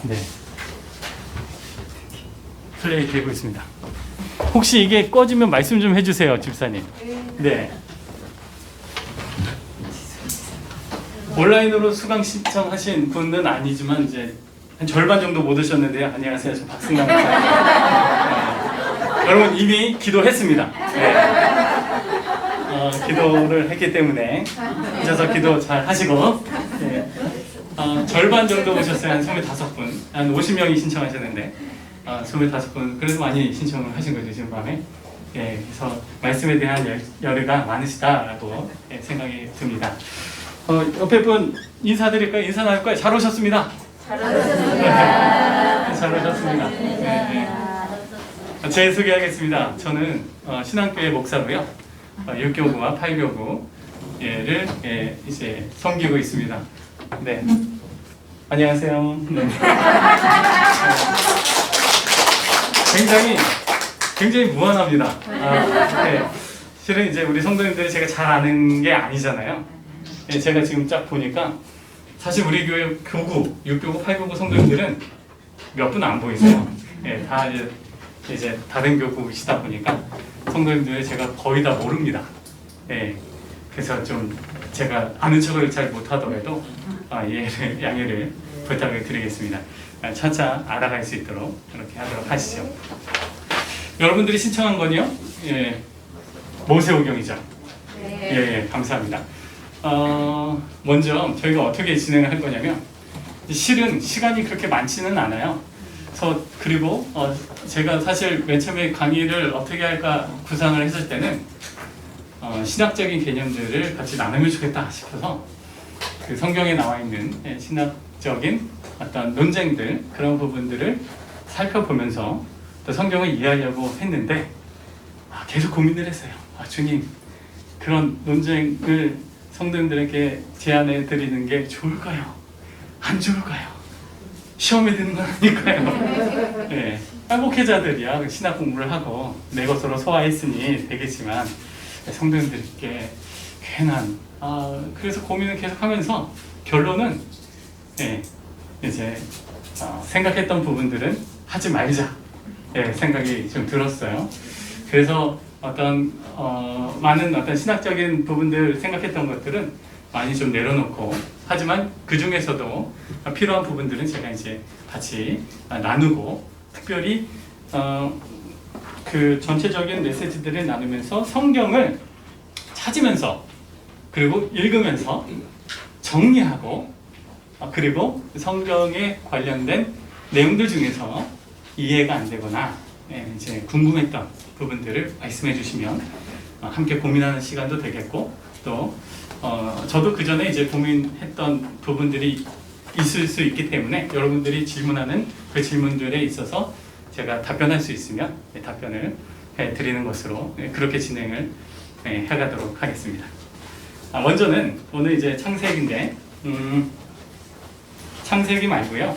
네. 플레이 되고 있습니다. 혹시 이게 꺼지면 말씀 좀 해주세요, 집사님. 네. 온라인으로 수강 신청하신 분은 아니지만 이제 한 절반 정도 못 오셨는데요. 안녕하세요, 저 박승남. 여러분 이미 기도했습니다. 네. 기도를 했기 때문에 앉아서 기도 잘 하시고. 네. 절반 정도 오셨어요. 한 25분. 한 50명이 신청하셨는데 25분. 그래도 많이 신청을 하신 거죠, 지금 밤에. 예, 그래서 말씀에 대한 열의가 많으시다라고 생각이 듭니다. 옆에 분 인사드릴까요? 인사 나눌까요? 잘 오셨습니다. 잘 오셨습니다. 잘 오셨습니다. 네, 네. 제 소개하겠습니다. 저는 신앙교회 목사로요. 6교구와 8교구를 이제 섬기고 있습니다. 네. 안녕하세요. 네. 굉장히 무한합니다. 네. 실은 이제 우리 성도님들이 제가 잘 아는 게 아니잖아요. 네, 제가 지금 쫙 보니까 사실 우리 교회 교구, 6교구, 8교구 성도님들은 몇 분 안 보이세요. 네, 다 이제 다른 교구시다 보니까 성도님들 제가 거의 다 모릅니다. 네, 그래서 좀 제가 아는 척을 잘 못하더라도 양해를 부탁을 드리겠습니다. 차차 알아갈 수 있도록 그렇게 하도록 하시죠. 여러분들이 신청한 건요, 모세오경이죠. 예, 감사합니다. 먼저 저희가 어떻게 진행을 할 거냐면, 실은 시간이 그렇게 많지는 않아요. 그리고 제가 사실 맨 처음에 강의를 어떻게 할까 구상을 했을 때는 신학적인 개념들을 같이 나누면 좋겠다 싶어서 그 성경에 나와 있는 신학적인 어떤 논쟁들, 그런 부분들을 살펴보면서 또 성경을 이해하려고 했는데 계속 고민을 했어요. 주님, 그런 논쟁을 성도님들에게 제안해 드리는 게 좋을까요? 안 좋을까요? 시험에 드는 건 아닐까요? 네. 목회자들이야 신학 공부를 하고 내 것으로 소화했으니 되겠지만 성도님들께 괜한 그래서 고민을 계속하면서 결론은 이제 생각했던 부분들은 하지 말자 생각이 좀 들었어요. 그래서 많은 어떤 신학적인 부분들 생각했던 것들은 많이 좀 내려놓고, 하지만 그 중에서도 필요한 부분들은 제가 이제 같이 나누고, 특별히 그 전체적인 메시지들을 나누면서 성경을 찾으면서 그리고 읽으면서 정리하고, 그리고 성경에 관련된 내용들 중에서 이해가 안 되거나 이제 궁금했던 부분들을 말씀해 주시면 함께 고민하는 시간도 되겠고, 또 저도 그 전에 이제 고민했던 부분들이 있을 수 있기 때문에 여러분들이 질문하는 그 질문들에 있어서 제가 답변할 수 있으면 답변을 드리는 것으로 그렇게 진행을 해가도록 하겠습니다. 먼저는 오늘 이제 창세기인데 창세기 말고요.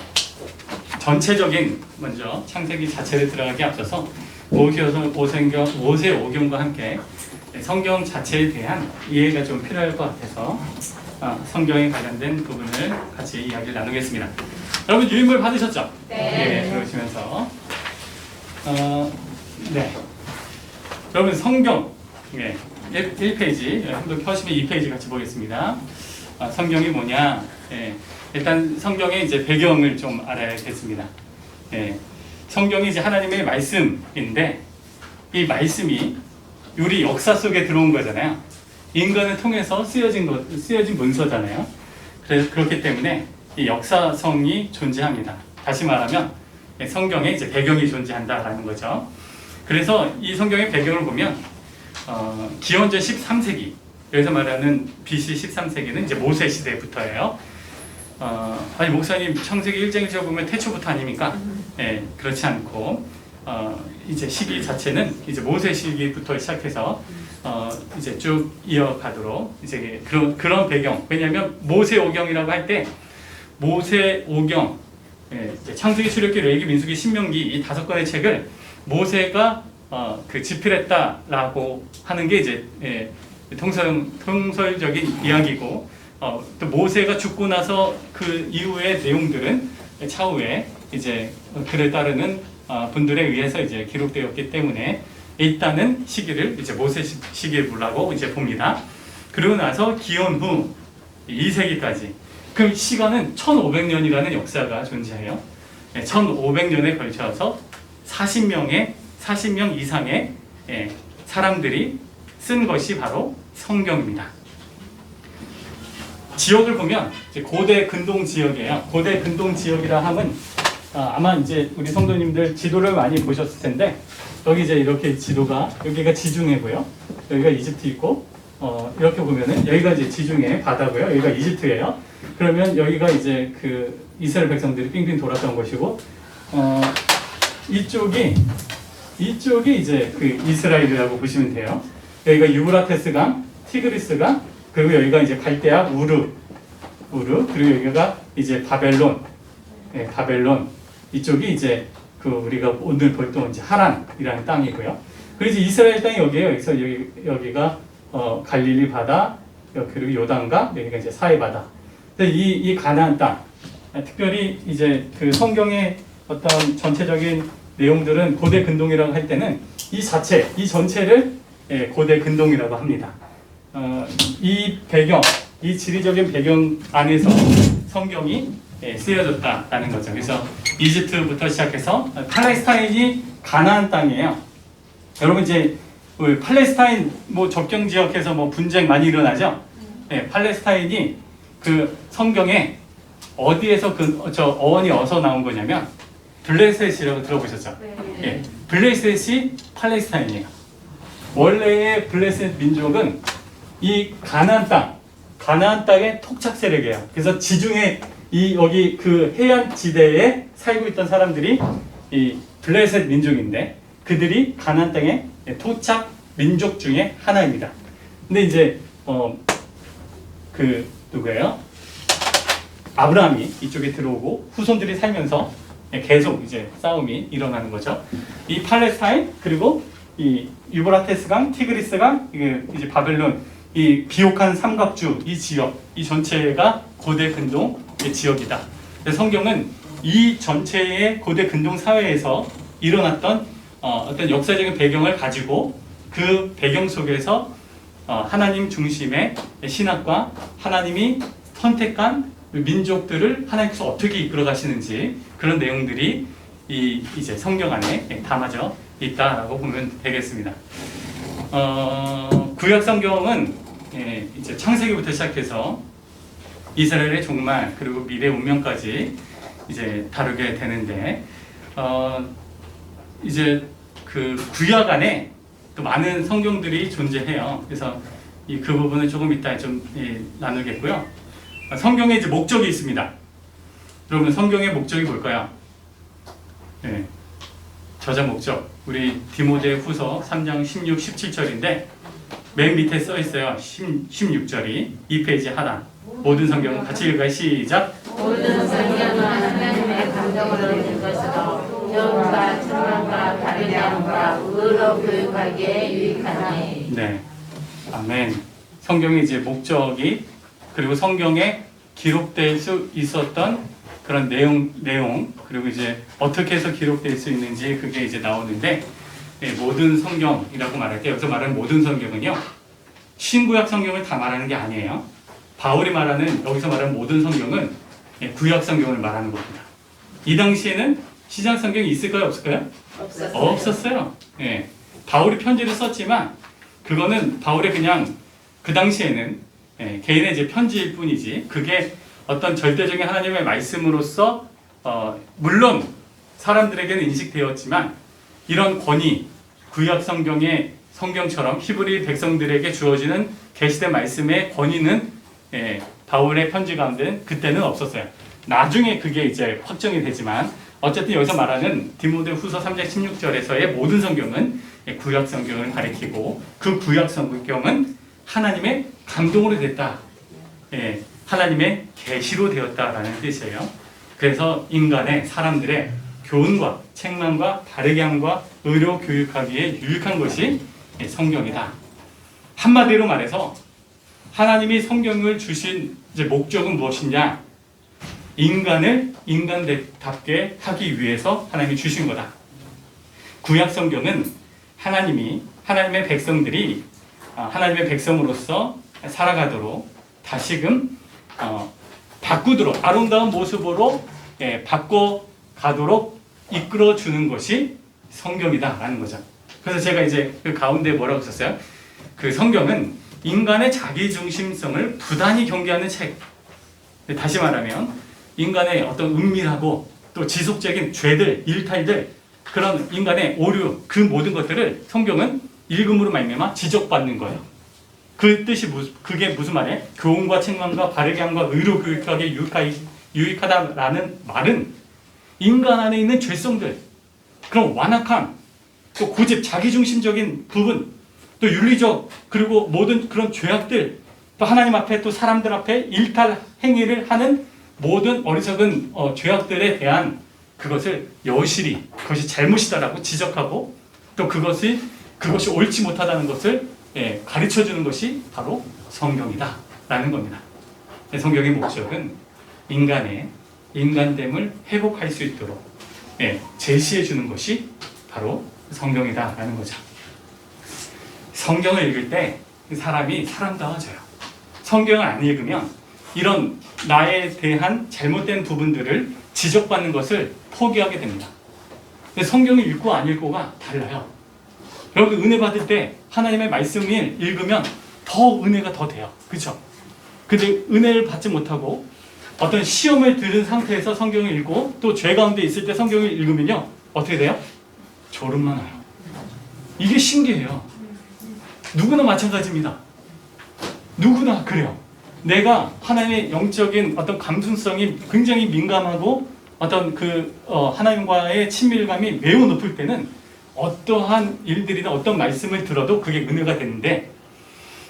먼저 창세기 자체를 들어가기 앞서서 모세오경과 함께 성경 자체에 대한 이해가 좀 필요할 것 같아서 성경에 관련된 부분을 같이 이야기를 나누겠습니다. 여러분 유인물 받으셨죠? 네. 들어오시면서 여러분 성경 1페이지 한번 펴시면 2페이지 같이 보겠습니다. 성경이 뭐냐? 일단 성경의 이제 배경을 좀 알아야겠습니다. 성경이 이제 하나님의 말씀인데 이 말씀이 우리 역사 속에 들어온 거잖아요. 인간을 통해서 쓰여진 문서잖아요. 그래서 그렇기 때문에 이 역사성이 존재합니다. 다시 말하면 성경에 이제 배경이 존재한다라는 거죠. 그래서 이 성경의 배경을 보면 기원전 13세기, 여기서 말하는 BC 13세기는 이제 모세 시대부터예요. 아니 목사님 창세기 1장에서 보면 태초부터 아닙니까? 그렇지 않고 이제 시기 자체는 이제 모세 시기부터 시작해서 이제 쭉 이어가도록 이제 그런 배경. 왜냐하면 모세오경이라고 할 때 모세오경, 창세기, 출애굽기, 레위기, 민수기, 신명기 이 5권의 책을 모세가 그 집필했다라고 하는 게 이제 통설적인 이야기고, 또 모세가 죽고 나서 그 이후의 내용들은 차후에 이제 그를 따르는 분들에 의해서 이제 기록되었기 때문에 일단은 시기를 이제 모세 시기라고 이제 봅니다. 그리고 나서 기원 후 2세기까지 그 시간은 1500년이라는 역사가 존재해요. 1500년에 걸쳐서 40명 이상의 사람들이 쓴 것이 바로 성경입니다. 지역을 보면 이제 고대 근동 지역이에요. 고대 근동 지역이라 함은 아마 이제 우리 성도님들 지도를 많이 보셨을 텐데 여기 이제 이렇게 지도가 여기가 지중해고요. 여기가 이집트 있고 이렇게 보면은 여기가 이제 지중해 바다고요. 여기가 이집트예요. 그러면 여기가 이제 그 이스라엘 백성들이 빙빙 돌았던 것이고 이쪽이 이제 그 이스라엘이라고 보시면 돼요. 여기가 유브라테스강, 티그리스강, 그리고 여기가 이제 갈대아 우르, 그리고 여기가 이제 바벨론, 바벨론. 이쪽이 이제 그 우리가 오늘 볼 때 이제 하란이라는 땅이고요. 그리고 이제 이스라엘 땅이 여기에요. 여기서 여기가 갈릴리 바다, 그리고 요단강, 여기가 이제 사해 바다. 이 가나안 땅, 특별히 이제 그 성경의 어떤 전체적인 내용들은 고대 근동이라고 할 때는 이 전체를 고대 근동이라고 합니다. 이 배경, 이 지리적인 배경 안에서 성경이 쓰여졌다라는 거죠. 그래서 이집트부터 시작해서 팔레스타인이 가나안 땅이에요. 여러분 이제 팔레스타인 뭐 접경 지역에서 뭐 분쟁 많이 일어나죠. 팔레스타인이 그 성경에 어디에서 저 어원이 어디서 나온 거냐면 블레셋이라고 들어보셨죠? 네. 블레셋이 팔레스타인이에요. 원래의 블레셋 민족은 이 가나안 땅의 토착 세력이에요. 그래서 지중해 여기 그 해안 지대에 살고 있던 사람들이 이 블레셋 민족인데 그들이 가나안 땅의 토착 민족 중에 하나입니다. 근데 이제 그 누구예요? 아브라함이 이쪽에 들어오고 후손들이 살면서 계속 이제 싸움이 일어나는 거죠. 이 팔레스타인 그리고 이 유브라테스강, 티그리스강, 이제 바벨론, 이 비옥한 삼각주 이 지역, 이 전체가 고대 근동 지역이다. 성경은 이 전체의 고대 근동 사회에서 일어났던 어떤 역사적인 배경을 가지고 그 배경 속에서 하나님 중심의 신학과 하나님이 선택한 민족들을 하나님께서 어떻게 이끌어 가시는지 그런 내용들이 이제 성경 안에 담아져 있다라고 보면 되겠습니다. 구약 성경은 이제 창세기부터 시작해서 이스라엘의 종말 그리고 미래 운명까지 이제 다루게 되는데 이제 그 구약 안에 또 많은 성경들이 존재해요. 그래서 그 부분은 조금 이따 좀 나누겠고요. 성경에 이제 목적이 있습니다. 여러분 성경의 목적이 뭘까요? 저자 목적 우리 디모데후서 3장 16, 17절인데 맨 밑에 써 있어요. 16절이 2페이지 하나. 모든 성경은 같이 읽어요. 시작. 모든 성경은 하나님의 감동으로 된 것으로 영과 천만과 바른 양과 의로 교육하기에 유익하니. 네, 아멘. 성경의 이제 목적이 그리고 성경에 기록될 수 있었던 그런 내용 그리고 이제 어떻게 해서 기록될 수 있는지 그게 이제 나오는데 모든 성경이라고 말할 때 여기서 말하는 모든 성경은요 신구약 성경을 다 말하는 게 아니에요. 바울이 말하는 여기서 말하는 모든 성경은 구약 성경을 말하는 겁니다. 이 당시에는 시장 성경이 있을까요 없을까요? 없었어요. 바울이 편지를 썼지만 그거는 바울의 그냥 그 당시에는 개인의 이제 편지일 뿐이지 그게 어떤 절대적인 하나님의 말씀으로서 물론 사람들에게는 인식되었지만 이런 권위 구약 성경의 성경처럼 히브리 백성들에게 주어지는 계시된 말씀의 권위는 바울의 편지 가운데 그때는 없었어요. 나중에 그게 이제 확정이 되지만 어쨌든 여기서 말하는 디모데후서 3장 16절에서의 모든 성경은 구약 성경을 가리키고 그 구약 성경은 하나님의 감동으로 됐다. 하나님의 계시로 되었다라는 뜻이에요. 그래서 인간의 사람들의 교훈과 책망과 바르게 함과 의로 교육하기에 유익한 것이 성경이다. 한마디로 말해서 하나님이 성경을 주신 이제 목적은 무엇이냐? 인간을 인간답게 하기 위해서 하나님이 주신 거다. 구약 성경은 하나님의 백성들이 하나님의 백성으로서 살아가도록 다시금 바꾸도록 아름다운 모습으로 바꿔가도록 이끌어 주는 것이 성경이다라는 거죠. 그래서 제가 이제 그 가운데 뭐라고 썼어요? 그 성경은 인간의 자기중심성을 부단히 경계하는 책. 다시 말하면 인간의 어떤 은밀하고 또 지속적인 죄들, 일탈들, 그런 인간의 오류, 그 모든 것들을 성경은 읽음으로 말미암아 지적받는 거예요. 그 뜻이 그게 무슨 말이에요? 교훈과 책망과 바르게 함과 의로 교육하게 유익하다라는 말은 인간 안에 있는 죄성들, 그런 완악함, 또 고집, 자기중심적인 부분, 또 윤리적 그리고 모든 그런 죄악들, 또 하나님 앞에 또 사람들 앞에 일탈 행위를 하는 모든 어리석은 죄악들에 대한 그것을 여실히 그것이 잘못이다라고 지적하고 또 그것이 옳지 못하다는 것을 가르쳐주는 것이 바로 성경이다라는 겁니다. 성경의 목적은 인간의 인간됨을 회복할 수 있도록 제시해 주는 것이 바로 성경이다라는 거죠. 성경을 읽을 때 사람이 사람다워져요. 성경을 안 읽으면 이런 나에 대한 잘못된 부분들을 지적받는 것을 포기하게 됩니다. 근데 성경을 읽고 안 읽고가 달라요. 여러분 은혜 받을 때 하나님의 말씀을 읽으면 더 은혜가 더 돼요. 그렇죠? 근데 은혜를 받지 못하고 어떤 시험을 들은 상태에서 성경을 읽고 또 죄 가운데 있을 때 성경을 읽으면요 어떻게 돼요? 졸음만 와요. 이게 신기해요. 누구나 마찬가지입니다. 누구나 그래요. 내가 하나님의 영적인 어떤 감수성이 굉장히 민감하고 어떤 하나님과의 친밀감이 매우 높을 때는 어떠한 일들이나 어떤 말씀을 들어도 그게 은혜가 되는데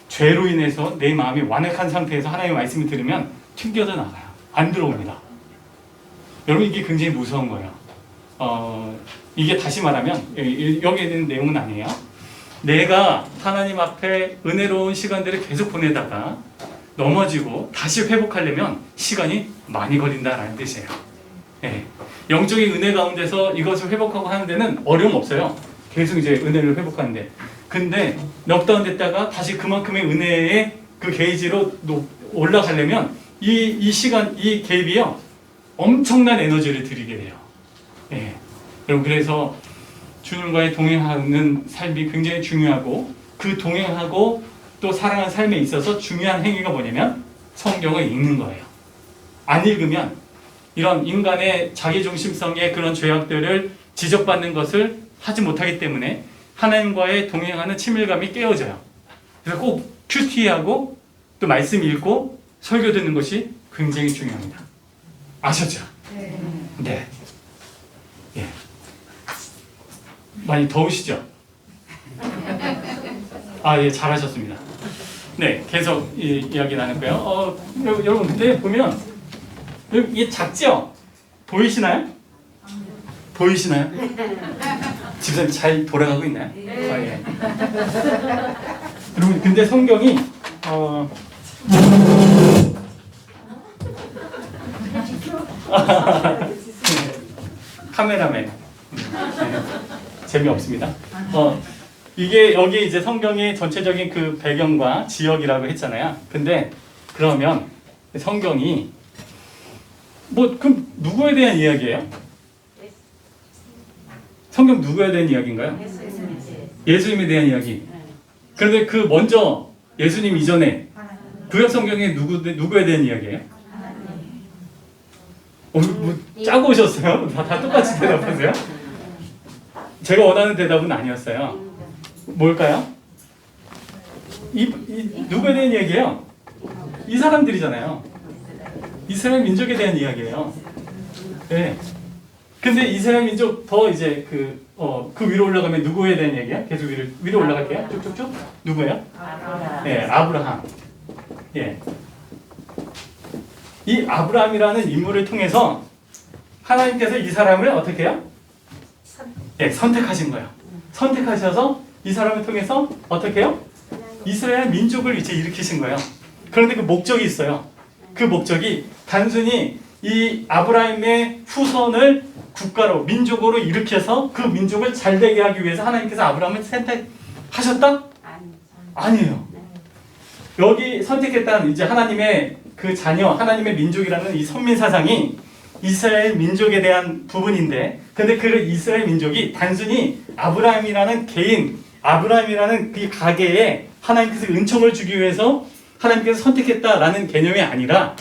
죄로 인해서 내 마음이 완악한 상태에서 하나님의 말씀을 들으면 튕겨져 나가요. 안 들어옵니다. 여러분 이게 굉장히 무서운 거예요. 이게 다시 말하면 여기에 있는 내용은 아니에요. 내가 하나님 앞에 은혜로운 시간들을 계속 보내다가 넘어지고 다시 회복하려면 시간이 많이 걸린다라는 뜻이에요. 영적인 은혜 가운데서 이것을 회복하고 하는 데는 어려움 없어요. 계속 이제 은혜를 회복하는데. 근데 넉다운 됐다가 다시 그만큼의 은혜의 그 게이지로 올라가려면 이 시간, 이 갭이요 엄청난 에너지를 들이게 돼요. 여러분 그래서 주님과의 동행하는 삶이 굉장히 중요하고 그 동행하고 또 살아가는 삶에 있어서 중요한 행위가 뭐냐면 성경을 읽는 거예요. 안 읽으면 이런 인간의 자기중심성의 그런 죄악들을 지적받는 것을 하지 못하기 때문에 하나님과의 동행하는 친밀감이 깨어져요. 그래서 꼭 큐티하고 또 말씀 읽고 설교 듣는 것이 굉장히 중요합니다. 아셨죠? 네. 예. 많이 더우시죠? 예, 잘하셨습니다. 네, 계속 이야기 나눌 거예요. 여러분, 근데 보면, 이게 작죠? 보이시나요? 보이시나요? 집사님 잘 돌아가고 있나요? 예. 여러분, 근데 성경이, 카메라맨. 재미없습니다. 이게 여기 이제 성경의 전체적인 그 배경과 지역이라고 했잖아요. 근데 그러면 성경이 그럼 누구에 대한 이야기예요? 성경 누구에 대한 이야기인가요? 예수님에 대한 이야기. 그런데 그 먼저 예수님 이전에 구약 성경에 누구에 대한 이야기예요? 짜고 오셨어요? 다 똑같이 대답하세요? 제가 원하는 대답은 아니었어요. 뭘까요? 누구에 대한 이야기예요? 이 사람들이잖아요. 이스라엘 민족에 대한 이야기예요. 네. 근데 이스라엘 민족 더 이제 그 위로 올라가면 누구에 대한 얘기야? 계속 위로 올라갈게요. 쭉쭉쭉. 누구예요? 네, 아브라함. 예. 이 아브라함이라는 인물을 통해서 하나님께서 이 사람을 어떻게 해요? 선택하신 거예요. 선택하셔서 이 사람을 통해서 어떻게 해요? 이스라엘 민족을 이제 일으키신 거예요. 그런데 그 목적이 있어요. 그 목적이 단순히 이 아브라함의 후손을 국가로, 민족으로 일으켜서 그 민족을 잘되게 하기 위해서 하나님께서 아브라함을 선택하셨다? 아니에요. 여기 선택했다는 이제 하나님의 그 자녀, 하나님의 민족이라는 이 선민 사상이 이스라엘 민족에 대한 부분인데, 근데 그 이스라엘 민족이 단순히 아브라함이라는 개인, 아브라함이라는 그 가계에 하나님께서 은총을 주기 위해서 하나님께서 선택했다라는 개념이 아니라,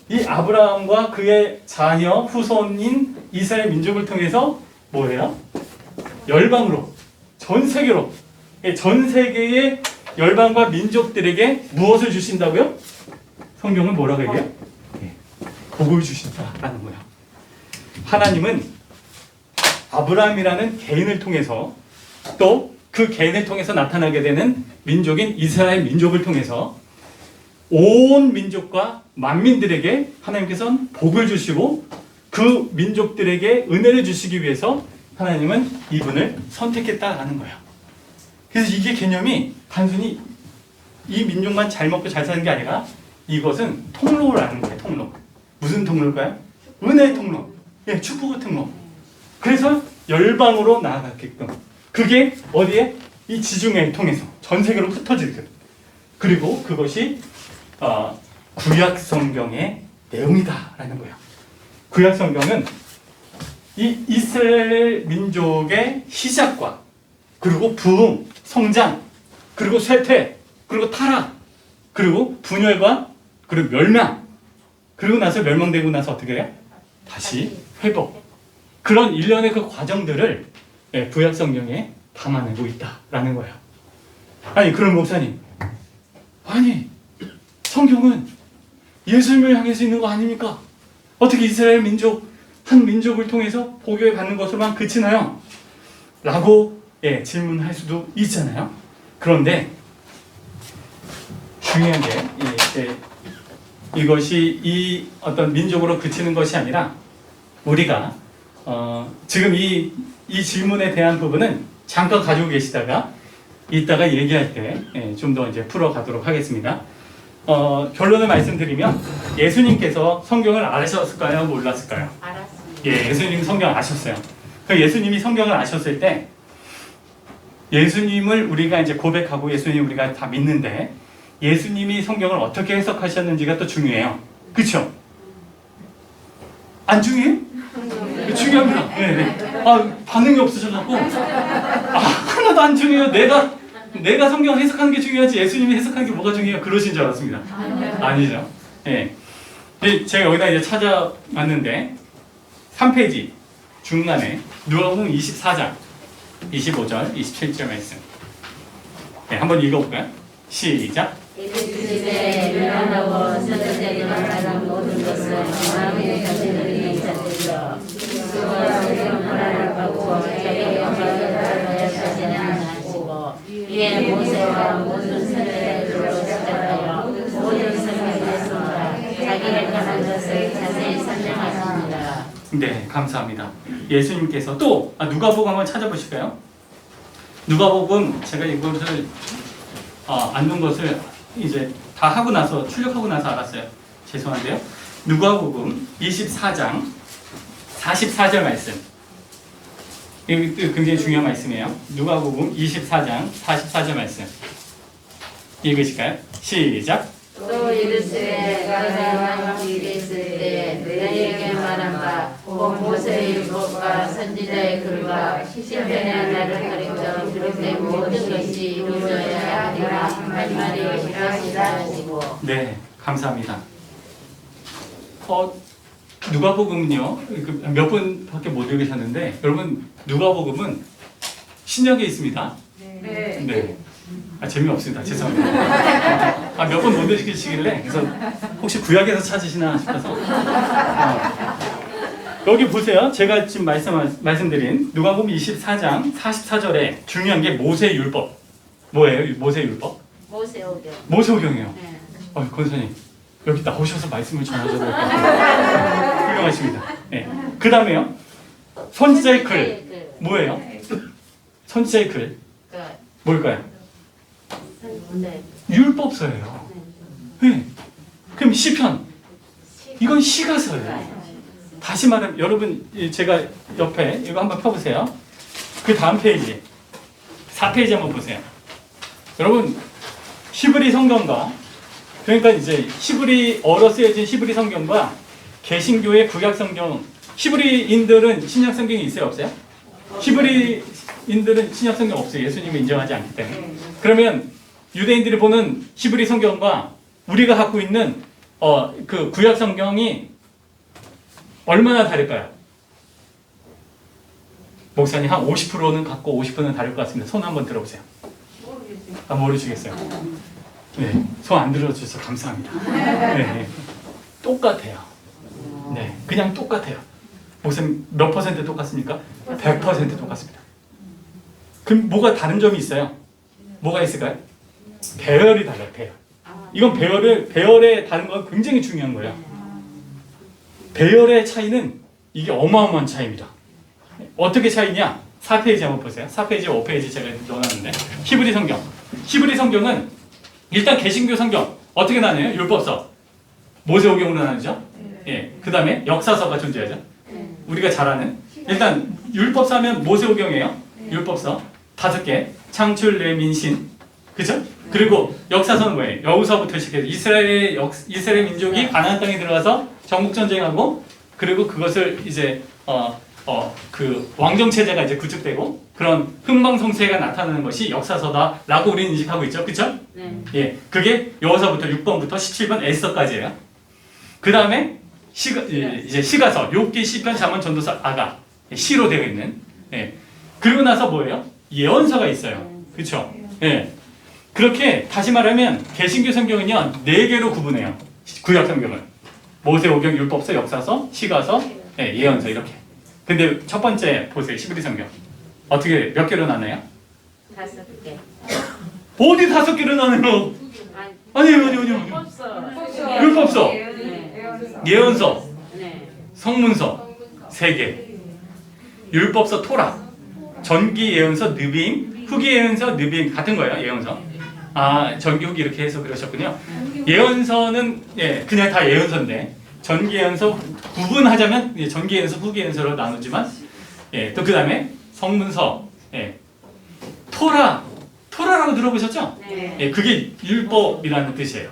이 아브라함과 그의 자녀, 후손인 이스라엘 민족을 통해서 뭐예요? 열방으로, 전 세계로, 전 세계의 열방과 민족들에게 무엇을 주신다고요? 성경은 뭐라고 얘기해요? 복을 주신다라는 거예요. 하나님은 아브라함이라는 개인을 통해서, 또 그 개인을 통해서 나타나게 되는 민족인 이스라엘 민족을 통해서 온 민족과 만민들에게 하나님께서는 복을 주시고, 그 민족들에게 은혜를 주시기 위해서 하나님은 이분을 선택했다라는 거예요. 그래서 이게 개념이 단순히 이 민족만 잘 먹고 잘 사는 게 아니라, 이것은 통로라는 거예요. 통로. 무슨 통로일까요? 은혜의 통로. 예, 축복의 통로. 그래서 열방으로 나아가게끔. 그게 어디에? 이 지중해를 통해서 전 세계로 흩어지게끔. 그리고 그것이 구약 성경의 내용이다라는 거예요. 구약 성경은 이 이스라엘 민족의 시작과, 그리고 부흥, 성장, 그리고 쇠퇴, 그리고 타락, 그리고 분열과, 그리고 멸망, 그리고 나서 멸망되고 나서 어떻게 해요? 다시 회복. 그런 일련의 그 과정들을 구약 성경에 담아내고 있다라는 거예요. 아니, 그럼 목사님, 아니 성경은 예수님을 향해서 있는 거 아닙니까? 어떻게 이스라엘 민족, 한 민족을 통해서 복을 받는 것으로만 그치나요? 라고 질문할 수도 있잖아요. 그런데 중요한 게 이것이 이 어떤 민족으로 그치는 것이 아니라, 우리가 지금 이 질문에 대한 부분은 잠깐 가지고 계시다가 이따가 얘기할 때 좀 더 이제 풀어가도록 하겠습니다. 결론을 말씀드리면, 예수님께서 성경을 아셨을까요? 몰랐을까요? 알았습니다. 예, 예수님 성경을 아셨어요. 그 예수님이 성경을 아셨을 때, 예수님을 우리가 이제 고백하고 예수님 우리가 다 믿는데, 예수님이 성경을 어떻게 해석하셨는지가 또 중요해요. 그렇죠? 안 중요해요? 중요합니다. 네. 반응이 없으셔갖고 하나도 안 중요해요. 내가 성경 해석하는 게 중요하지 예수님이 해석하는 게 뭐가 중요해요? 그러신 줄 알았습니다. 아니죠. 네. 제가 여기다 이제 찾아왔는데 3페이지 중간에 누가복음 24장 25절 27절 말씀. 네, 한번 읽어볼까요? 시작. 이르시되 멸망하고 선자들이 말하는 모든 것을 마음에 가지는 자들이여 그와 성경을 하고 자기 영광을 받으시는 하시고, 이에 모세와 모든 선자들로 시작하여 모든 성경에서 자기를 향한 것을 자세히 설명하십니다. 네, 감사합니다. 예수님께서 또 누가복음 한번 찾아보실까요? 누가복음 제가 이것을 안 놓은 것을 이제 다 하고 나서 출력하고 나서 알았어요. 죄송한데요. 누가복음 24장 44절 말씀. 이거 굉장히 중요한 말씀이에요. 누가복음 24장 44절 말씀. 읽으실까요? 시작. 또 이르시되 가나안 길이 있을 때 너희에게 말한 바 곧 모세의 율법과 선지자의 글과 시편의 나를 가리켜 기록된 모든 것이 이루어져야 하리라 한마디 하시고. 네, 감사합니다. 누가복음은요, 몇 분밖에 못 읽으셨는데, 여러분 누가복음은 신약에 있습니다. 네. 재미없습니다. 죄송합니다. 몇 번 못 읽으시길래 그래서 혹시 구약에서 찾으시나 싶어서. 여기 보세요. 제가 지금 말씀드린 누가복음 24장 44절에 중요한 게 모세율법. 뭐예요? 모세율법? 모세오경. 모세오경이에요. 네. 권사님 여기 나오셔서 말씀을 전하셔도 될 것 같아요. 훌륭하십니다. 네. 그 다음에요. 선지자의 글. 뭐예요? 선지자의 글. 뭘까요? 네. 율법서예요. 네. 그럼 시편 이건 시가서예요. 다시 말하면 여러분 제가 옆에 이거 한번 펴보세요. 그 다음 페이지 4페이지 한번 보세요. 여러분 히브리 성경과 그러니까 이제 히브리어로 쓰여진 히브리 성경과 개신교의 구약 성경 히브리인들은 신약 성경이 있어요 없어요? 히브리인들은 신약 성경 없어요. 예수님을 인정하지 않기 때문에. 그러면 유대인들이 보는 히브리 성경과 우리가 갖고 있는 그 구약 성경이 얼마나 다를까요? 목사님 한 50%는 같고 50%는 다를 것 같습니다. 손 한번 들어보세요. 모르시겠어요? 네, 손 안 들어주셔서 감사합니다. 네, 똑같아요. 네, 그냥 똑같아요. 목사님 몇 퍼센트 똑같습니까? 100% 똑같습니다. 그럼 뭐가 다른 점이 있어요? 뭐가 있을까요? 배열이 달라요. 배열. 이건 배열의 다른 건 굉장히 중요한 거예요. 배열의 차이는 이게 어마어마한 차이입니다. 어떻게 차이냐? 4페이지 한번 보세요. 4페이지, 5페이지 제가 넣어놨는데 히브리 성경. 히브리 성경은 일단 개신교 성경 어떻게 나뉘어요? 율법서, 모세오경으로 나누죠. 예, 그 다음에 역사서가 존재하죠. 우리가 잘 아는 일단 율법서 하면 모세오경이에요. 율법서 5개, 창출, 레민신, 그죠? 그리고 역사서는 뭐예요? 여호수아부터 시작해서 이스라엘 민족이 가나안 땅에 들어가서 정복 전쟁하고 그리고 그것을 이제 그 왕정 체제가 이제 구축되고 그런 흥망성쇠가 나타나는 것이 역사서다라고 우리는 인식하고 있죠, 그렇죠? 네. 예, 그게 여호수아부터 6번부터 17번 에스더까지예요. 그 다음에 이제 시가서, 욥기, 시편, 잠언, 전도서, 아가 시로 되어 있는. 예. 그리고 나서 뭐예요? 예언서가 있어요, 그렇죠? 예. 그렇게 다시 말하면 개신교 성경은요 4개로 구분해요. 구약 성경은 모세오경, 율법서, 역사서, 시가서, 예, 예언서 이렇게. 근데 첫 번째 보세요. 히브리 성경 어떻게 몇 개로 나눠요? 5개. 어디 5개로 나눠요? 아니요. 율법서, 예언서, 네. 성문서 3개, 율법서 토라, 전기 예언서 느빔, 후기 예언서 느빔 같은 거예요. 예언서. 전기 후기 이렇게 해서 그러셨군요. 예언서는 예, 그냥 다 예언서인데 전기 예언서 구분하자면 예, 전기 예언서, 후기 예언서로 나누지만 예, 또 그다음에 성문서, 예, 토라라고 들어보셨죠? 네. 예, 그게 율법이라는 뜻이에요.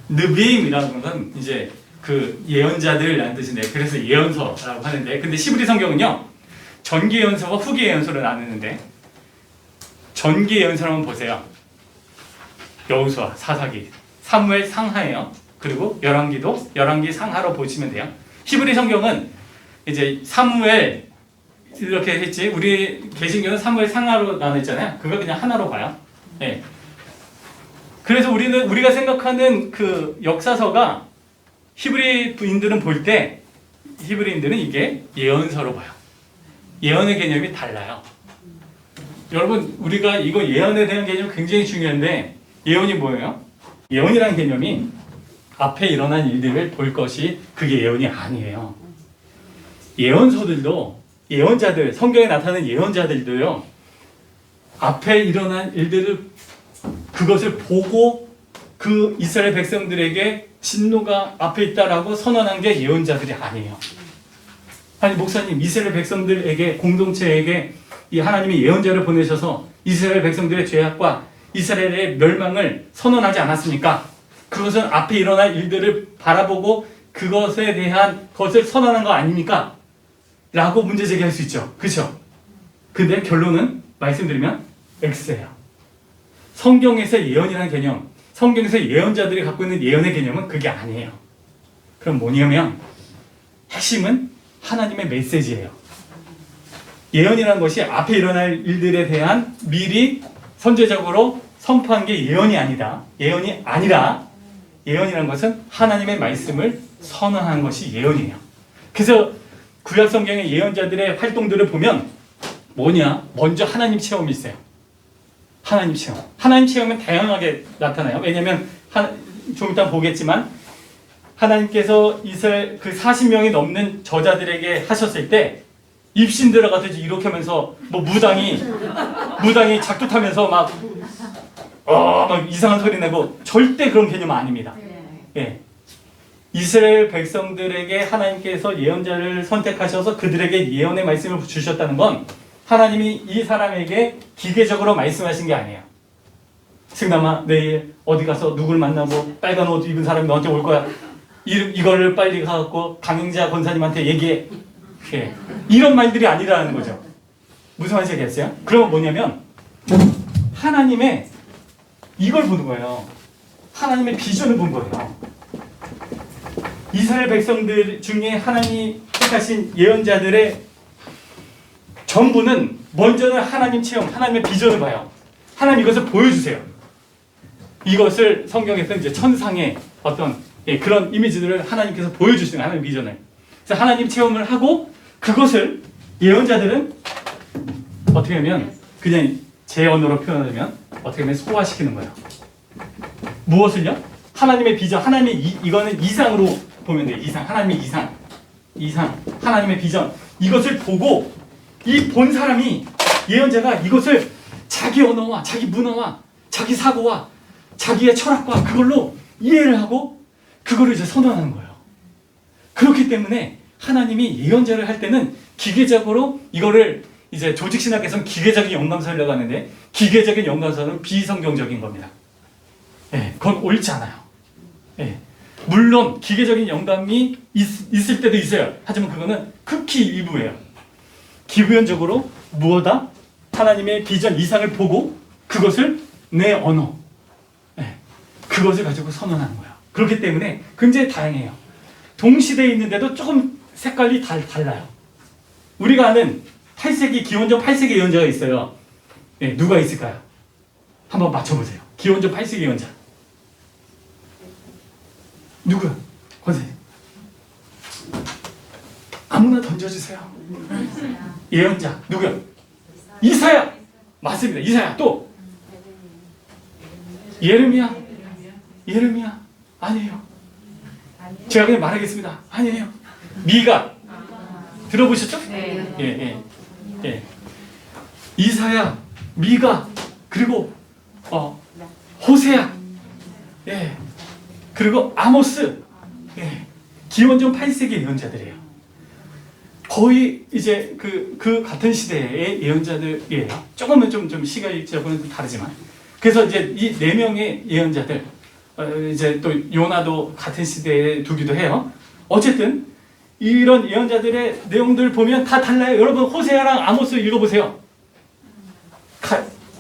느빔이라는 건 이제 그 예언자들이라는 뜻인데 그래서 예언서라고 하는데 근데 히브리 성경은요 전기 예언서와 후기 예언서로 나누는데 전기 예언서를 한번 보세요. 여호수아, 사사기, 사무엘 상하예요. 그리고 열왕기 상하로 보시면 돼요. 히브리 성경은 이제 사무엘 이렇게 했지 우리 개신교는 사무엘 상하로 나눠있잖아요. 그걸 그냥 하나로 봐요. 예. 그래서 우리가 생각하는 그 역사서가 히브리인들은 볼 때 히브리인들은 이게 예언서로 봐요. 예언의 개념이 달라요. 여러분 우리가 이거 예언에 대한 개념 굉장히 중요한데 예언이 뭐예요? 예언이라는 개념이 앞에 일어난 일들을 볼 것이 그게 예언이 아니에요. 예언서들도 예언자들 성경에 나타나는 예언자들도요 앞에 일어난 일들을 그것을 보고 그 이스라엘 백성들에게 진노가 앞에 있다라고 선언한 게 예언자들이 아니에요. 아니 목사님 이스라엘 백성들에게 공동체에게 이 하나님이 예언자를 보내셔서 이스라엘 백성들의 죄악과 이스라엘의 멸망을 선언하지 않았습니까? 그것은 앞에 일어날 일들을 바라보고 그것에 대한 것을 선언한 거 아닙니까? 라고 문제 제기할 수 있죠. 그렇죠? 근데 결론은 말씀드리면 X예요. 성경에서 예언이라는 개념, 성경에서 예언자들이 갖고 있는 예언의 개념은 그게 아니에요. 그럼 뭐냐면 핵심은 하나님의 메시지예요. 예언이라는 것이 앞에 일어날 일들에 대한 미리 선제적으로 선포한 게 예언이 아니다. 예언이 아니라 예언이라는 것은 하나님의 말씀을 선언한 것이 예언이에요. 그래서 구약 성경의 예언자들의 활동들을 보면 뭐냐? 먼저 하나님 체험이 있어요. 하나님 체험. 하나님 체험은 다양하게 나타나요. 왜냐하면 좀 이따 보겠지만 하나님께서 이스라엘 그 40명이 넘는 저자들에게 하셨을 때 입신 들어가듯이 이렇게 하면서 뭐 무당이 작두 타면서 막 막 이상한 소리 내고 절대 그런 개념은 아닙니다. 예. 이스라엘 백성들에게 하나님께서 예언자를 선택하셔서 그들에게 예언의 말씀을 주셨다는 건 하나님이 이 사람에게 기계적으로 말씀하신 게 아니에요. 승남아, 내일 어디 가서 누굴 만나고 빨간 옷 입은 사람이 너한테 올 거야. 이거를 빨리 가갖고 강행자 권사님한테 얘기해. 예. 이런 말들이 아니라는 거죠. 무슨 말인지 알겠어요? 그러면 뭐냐면 하나님의 이걸 보는 거예요. 하나님의 비전을 본 거예요. 이스라엘 백성들 중에 하나님이 택하신 예언자들의 전부는 먼저는 하나님 체험, 하나님의 비전을 봐요. 하나님 이것을 보여주세요. 이것을 성경에서 이제 천상의 어떤 그런 이미지들을 하나님께서 보여주시는 하나님 비전을. 그래서 하나님 체험을 하고 그것을 예언자들은 어떻게 하면 그냥 제 언어로 표현하면 어떻게 하면 소화시키는 거예요. 무엇을요? 하나님의 비전, 하나님의 이거는 이상으로 보면 돼요. 이상, 하나님의 이상, 하나님의 비전. 이것을 보고 이 본 사람이 예언자가 이것을 자기 언어와 자기 문화와 자기 사고와 자기의 철학과 그걸로 이해를 하고 그거를 이제 선언하는 거예요. 그렇기 때문에 하나님이 예언자를 할 때는 기계적으로 이거를 이제 조직신학에서는 기계적인 영감설이라고 하는데 기계적인 영감설은 비성경적인 겁니다. 예, 그건 옳지 않아요. 예. 물론 기계적인 영감이 있을 때도 있어요. 하지만 그거는 극히 일부예요. 기부연적으로 무엇다? 하나님의 비전 이상을 보고 그것을 내 언어, 예, 그것을 가지고 선언하는 거예요. 그렇기 때문에 굉장히 다양해요. 동시대에 있는데도 조금 색깔이 달라요. 우리가 아는 8세기 기원전 8세기 예언자가 있어요. 예, 누가 있을까요? 한번 맞춰보세요. 기원전 8세기 예언자. 누구야? 권사님. 아무나 던져주세요. 예언자. 누구야? 이사야. 맞습니다. 이사야. 또 예레미야. 예레미야. 아니에요. 제가 그냥 말하겠습니다. 아니에요. 미가. 들어보셨죠? 네. 예. 이사야, 미가, 그리고 호세야. 예. 그리고 아모스. 예. 기원전 8세기 예언자들이에요. 거의 이제 그 같은 시대의 예언자들이에요. 조금은 좀 시각적으로는 좀 다르지만. 그래서 이제 이 네 명의 예언자들, 이제 또 요나도 같은 시대에 두기도 해요. 어쨌든 이런 예언자들의 내용들 보면 다 달라요. 여러분 호세아랑 아모스 읽어보세요.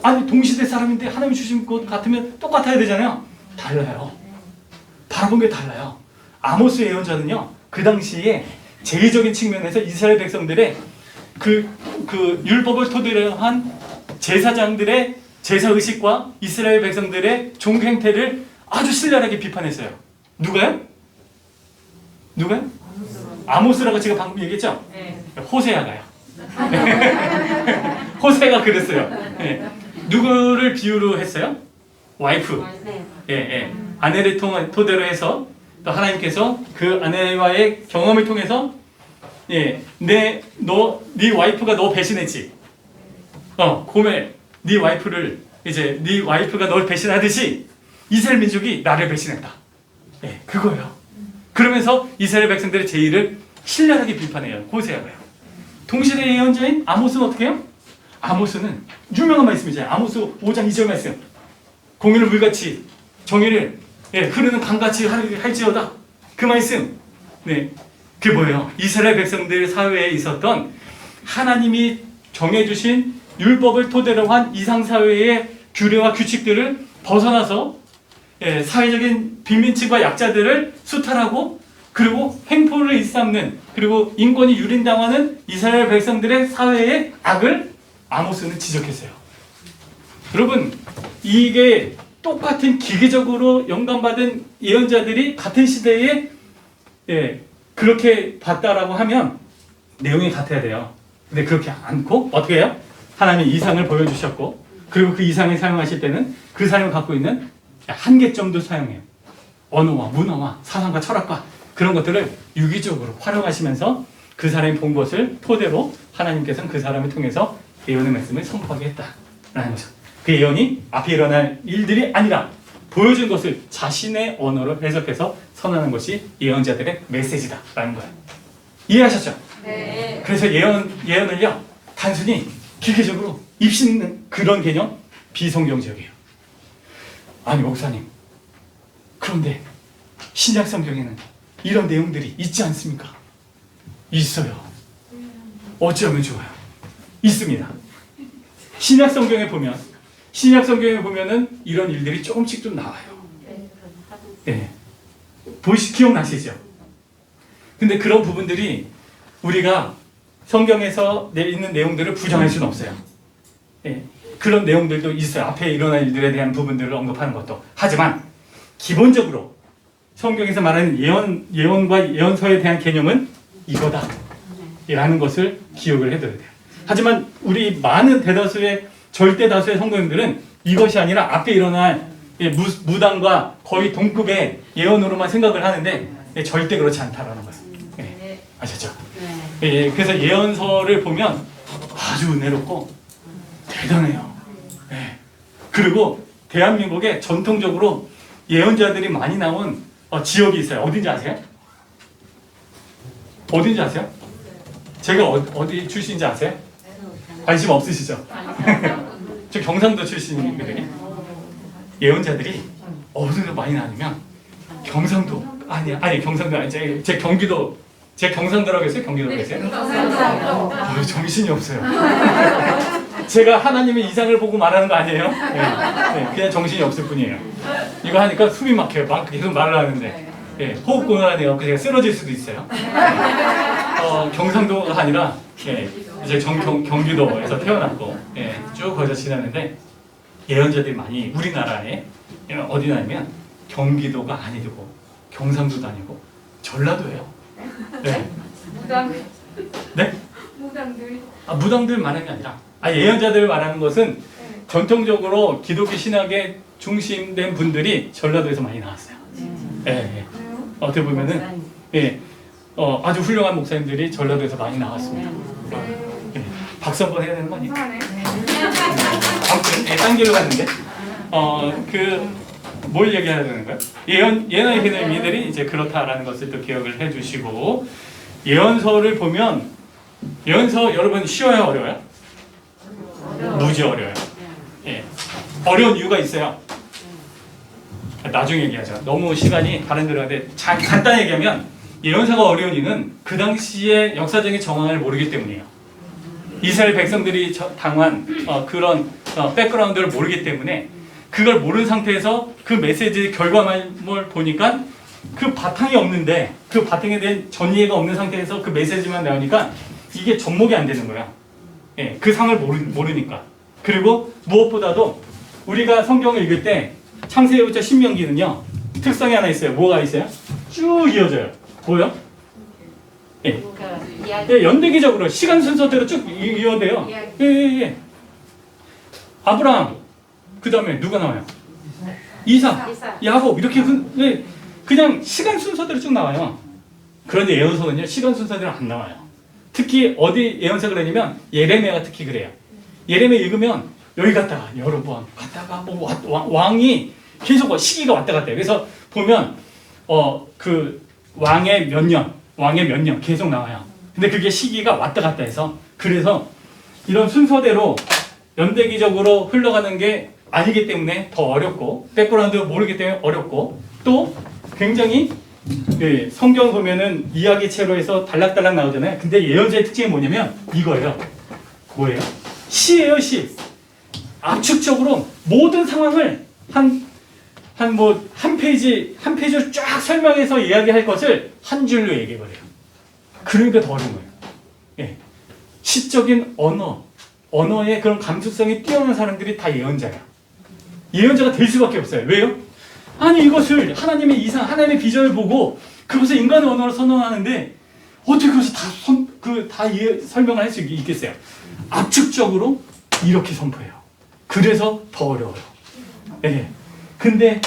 아니 동시대 사람인데 하나님 주신 것 같으면 똑같아야 되잖아요. 달라요. 바라본 게 달라요. 아모스 예언자는요, 그 당시에 제의적인 측면에서 이스라엘 백성들의 그 율법을 토대로 한 제사장들의 제사 의식과 이스라엘 백성들의 종 행태를 아주 신랄하게 비판했어요. 누가요? 아모스라고 제가 방금 얘기했죠? 네. 호세아가요. 호세아가 그랬어요. 네. 누구를 비유로 했어요? 와이프. 예. 아내를 토대로 해서 또 하나님께서 그 아내와의 경험을 통해서 네 와이프가 너 배신했지. 고멜 네 와이프를 이제 네 와이프가 널 배신하듯이 이스라엘 민족이 나를 배신했다. 예, 그거예요. 그러면서 이스라엘 백성들의 제의를 신랄하게 비판해요. 호세아가요. 동시대 예언자인 아모스는 어떻게 해요? 아모스는 유명한 말씀이잖아요. 아모스 5장 2절 말씀. 공의를 물같이 정의를 흐르는 강같이 할지어다. 그 말씀. 네, 그게 뭐예요? 이스라엘 백성들 사회에 있었던 하나님이 정해주신 율법을 토대로 한 이상사회의 규례와 규칙들을 벗어나서 사회적인 빈민층과 약자들을 수탈하고 그리고 횡포를 일삼는 그리고 인권이 유린당하는 이스라엘 백성들의 사회의 악을 아모스는 지적했어요. 여러분 이게 똑같은 기계적으로 영감받은 예언자들이 같은 시대에 그렇게 봤다라고 하면 내용이 같아야 돼요. 근데 그렇지 않고 어떻게 해요? 하나님의 이상을 보여주셨고 그리고 그 이상을 사용하실 때는 그 사람이 갖고 있는 한계점도 사용해요. 언어와 문화와 사상과 철학과 그런 것들을 유기적으로 활용하시면서 그 사람이 본 것을 토대로 하나님께서는 그 사람을 통해서 예언의 말씀을 선포하게 했다라는 거죠. 그 예언이 앞에 일어날 일들이 아니라 보여준 것을 자신의 언어로 해석해서 선언하는 것이 예언자들의 메시지다라는 거예요. 이해하셨죠? 네. 그래서 예언을요 단순히 기계적으로 입신는 그런 개념 비성경적이에요. 아니 목사님, 그런데 신약 성경에는 이런 내용들이 있지 않습니까? 있어요. 어쩌면 좋아요. 있습니다. 신약 성경에 보면은 이런 일들이 조금씩 좀 나와요. 네. 기억나시죠? 근데 그런 부분들이 우리가 성경에서 있는 내용들을 부정할 수는 없어요. 네. 그런 내용들도 있어요. 앞에 일어날 일들에 대한 부분들을 언급하는 것도. 하지만 기본적으로 성경에서 말하는 예언과 예언서에 대한 개념은 이거다 라는 것을 기억을 해둬야 돼요. 하지만 우리 많은 절대 다수의 성도님들은 이것이 아니라 앞에 일어날 무당과 거의 동급의 예언으로만 생각을 하는데 절대 그렇지 않다라는 거예요. 네. 아셨죠? 네. 그래서 예언서를 보면 아주 은혜롭고 대단해요. 네. 그리고 대한민국에 전통적으로 예언자들이 많이 나온 지역이 있어요. 어딘지 아세요? 어딘지 아세요? 제가 어디 출신인지 아세요? 관심 없으시죠? 저 경상도 출신이거든요. 예언자들이 어디서 많이 나뉘면 경상도 경상도 아니 제 경기도 제 경상도라고 했어요? 경기도라고 했어요? 정신이 없어요. 제가 하나님의 이상을 보고 말하는 거 아니에요? 네, 그냥 정신이 없을 뿐이에요. 이거 하니까 숨이 막혀요. 막 계속 말을 하는데 호흡 곤란해요. 그래서 제가 쓰러질 수도 있어요. 경상도가 아니라 이제 경기도에서 태어났고 쭉 거기서 지냈는데 예언자들이 많이 우리나라에 어디냐면 경기도가 아니고 경상도도 아니고 전라도예요. 네. 네? 무당들 말하는 게 아니라 예언자들 말하는 것은 전통적으로 기독교 신학에 중심된 분들이 전라도에서 많이 나왔어요. 어떻게 보면은 아주 훌륭한 목사님들이 전라도에서 많이 나왔습니다. 박수 한번 해야 되는 거 아니에요? 아무튼 딴 길로 갔는데 뭘 얘기해야 되는 거예요? 예언의 개념이들이 이제 그렇다라는 것을 또 기억을 해주시고 예언서를 보면 예언서 여러분 쉬워요, 어려워요? 무지 어려워요. 어려운 이유가 있어요. 나중에 얘기하죠. 너무 시간이 다른 데로 가는데 간단히 얘기하면 예언서가 어려운 이유는 그 당시의 역사적인 정황을 모르기 때문이에요. 이스라엘 백성들이 당한 그런 백그라운드를 모르기 때문에 그걸 모르는 상태에서 그 메시지 결과물을 보니까 그 바탕이 없는데 그 바탕에 대한 전이해가 없는 상태에서 그 메시지만 나오니까 이게 접목이 안 되는 거야. 그 상을 모르니까. 그리고 무엇보다도 우리가 성경을 읽을 때 창세기부터 신명기는요 특성이 하나 있어요. 뭐가 있어요? 쭉 이어져요. 보여? 연대기적으로 시간 순서대로 쭉 이어져요. 아브라함, 그 다음에 누가 나와요? 이삭, 야곱 이렇게 그냥 시간 순서대로 쭉 나와요. 그런데 예언서는요 시간 순서대로 안 나와요. 특히 어디 예언서 그러냐면 예레미야가 특히 그래요. 예레미야 읽으면 여기 갔다가 여러 번 갔다가 왕이 계속 시기가 왔다 갔다 해요. 그래서 보면 그 왕의 몇 년 계속 나와요. 근데 그게 시기가 왔다 갔다 해서 그래서 이런 순서대로 연대기적으로 흘러가는 게 아니기 때문에 더 어렵고 백그라운드 모르기 때문에 어렵고 또 굉장히 성경 보면은 이야기체로 해서 달락달락 나오잖아요. 근데 예언자의 특징이 뭐냐면 이거예요. 뭐예요? 시예요, 시. 압축적으로 모든 상황을 한 페이지를 쫙 설명해서 이야기할 것을 한 줄로 얘기해버려요. 그러니까 더 어려운 거예요. 시적인 언어의 그런 감수성이 뛰어난 사람들이 다 예언자야. 예언자가 될 수밖에 없어요. 왜요? 아니 이것을 하나님의 이상, 하나님의 비전을 보고 그것을 인간의 언어로 선언하는데 어떻게 그것을 다 설명을 할 수 있겠어요? 압축적으로 이렇게 선포해요. 그래서 더 어려워요. 근데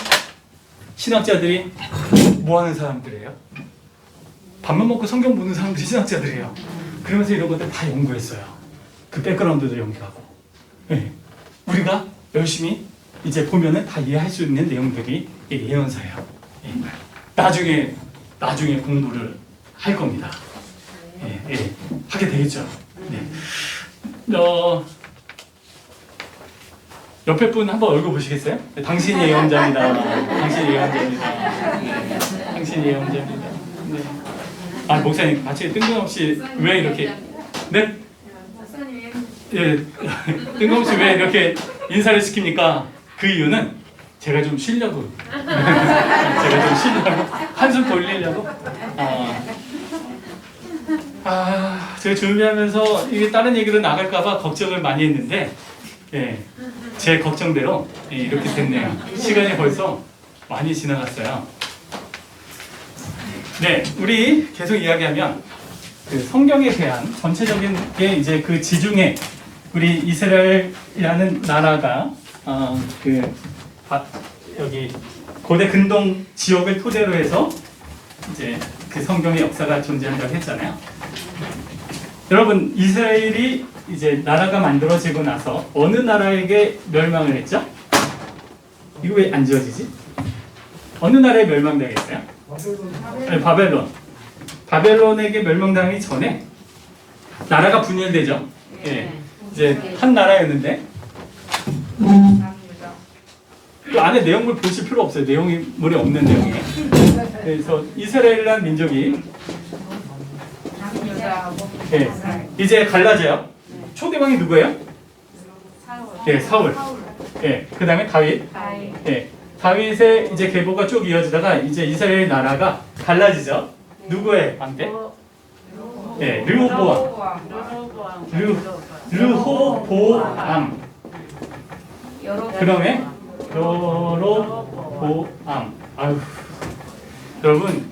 신학자들이 뭐 하는 사람들이에요? 밥만 먹고 성경 보는 사람들이 신학자들이에요. 그러면서 이런 것들 다 연구했어요. 그 백그라운드도 연구하고. 우리가 열심히 이제 보면은 다 이해할 수 있는 내용들이 예언서예요. 예. 나중에 공부를 할 겁니다. 예. 하게 되겠죠. 네. 옆에 분 한번 얼굴 보시겠어요? 당신이 예언자입니다. 당신이 예언자입니다. 네. 당신이 예언자입니다. 네. 아, 목사님 같이 뜬금없이 왜 이렇게 네? 예, 뜬금없이 왜 이렇게 인사를 시킵니까? 그 이유는 제가 좀 쉬려고 제가 좀 쉬려고 한숨 돌리려고 제가 준비하면서 이게 다른 얘기로 나갈까봐 걱정을 많이 했는데 예, 제 걱정대로 이렇게 됐네요. 시간이 벌써 많이 지나갔어요. 네, 우리 계속 이야기하면 그 성경에 대한 전체적인 게 이제 그 지중해 우리 이스라엘이라는 나라가 여기 고대 근동 지역을 토대로 해서 이제 그 성경의 역사가 존재한다고 했잖아요. 여러분 이스라엘이 이제 나라가 만들어지고 나서 어느 나라에게 멸망을 했죠? 이거 왜 안 지워지지? 어느 나라에 멸망당했어요? 네, 바벨론. 바벨론에게 멸망당하기 전에 나라가 분열되죠. 예. 이제 한 나라였는데 그 안에 내용물 보실 필요 없어요. 내용물이 없는 내용이에요. 그래서 이스라엘이라는 민족이 예, 이제 갈라져요. 초대왕이 누구예요? 예, 사울. 예, 그 다음에 다윗. 예, 다윗의 이제 계보가 쭉 이어지다가 이제 이스라엘 나라가 갈라지죠. 누구의 왕때? 예, 르호보암. 르호보암. 그다음에 여로보암. 아유, 여러분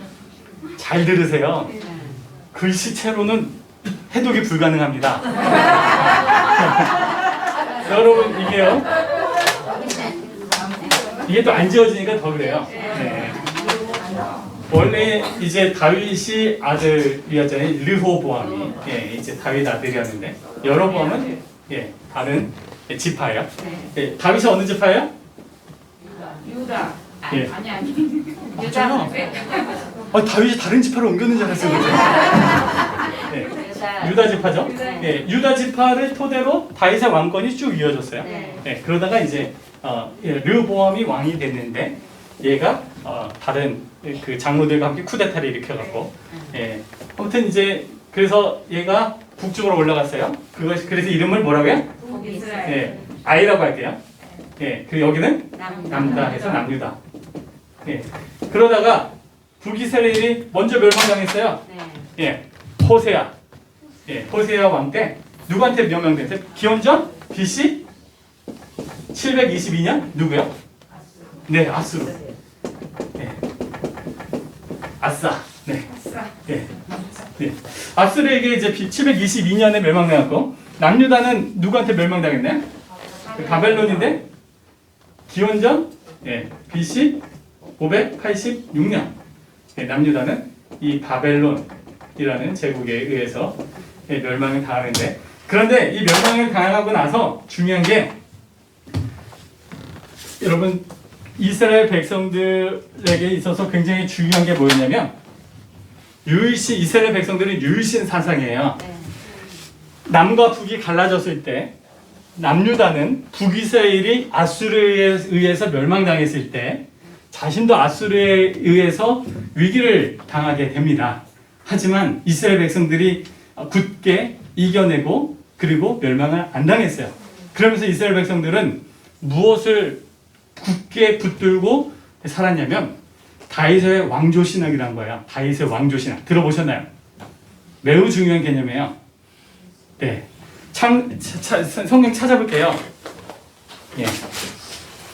잘 들으세요. 글씨체로는 해독이 불가능합니다. 여러분 이게 또 안 지워지니까 더 그래요. 네. 원래 이제 다윗이 아들이었잖아요. 르호보암이 이제 다윗 아들이었는데 여로보암은 다른 지파예요. 다윗이 어느 지파예요? 유다. 예. 아니. 맞아요. 다윗이 다른 지파로 옮겼는 줄 알았어요. 유다 지파죠. 유다 지파를 토대로 다윗의 왕권이 쭉 이어졌어요. 그러다가 이제 르호보암이 왕이 됐는데 얘가 다른 그 장로들과 함께 쿠데타를 일으켜갖고 아무튼 이제 그래서 얘가 북쪽으로 올라갔어요. 그래서 이름을 뭐라고요? 아이라고 할게요. 그 여기는 남다 해서 남유다. 그러다가 북이스라엘이 먼저 멸망당했어요. 호세아. 호세아 왕 때 누구한테 멸망됐어요? 기원전 BC 722년 누구요? 네, 아수르. 아싸. 아수르에게 이제 722년에 멸망당했고 남유다는 누구한테 멸망당했나요? 바벨론인데 기원전 BC 586년 남유다는 이 바벨론이라는 제국에 의해서 멸망을 당하는데 그런데 이 멸망을 당하고 나서 중요한 게 여러분 이스라엘 백성들에게 있어서 굉장히 중요한 게 뭐였냐면 이스라엘 백성들은 유일신 사상이에요. 남과 북이 갈라졌을 때 남유다는 북이스라엘이 아수르에 의해서 멸망당했을 때 자신도 아수르에 의해서 위기를 당하게 됩니다. 하지만 이스라엘 백성들이 굳게 이겨내고 그리고 멸망을 안 당했어요. 그러면서 이스라엘 백성들은 무엇을 굳게 붙들고 살았냐면 다윗의 왕조신학이라는 거예요. 다윗의 왕조신학 들어보셨나요? 매우 중요한 개념이에요. 성경 찾아볼게요.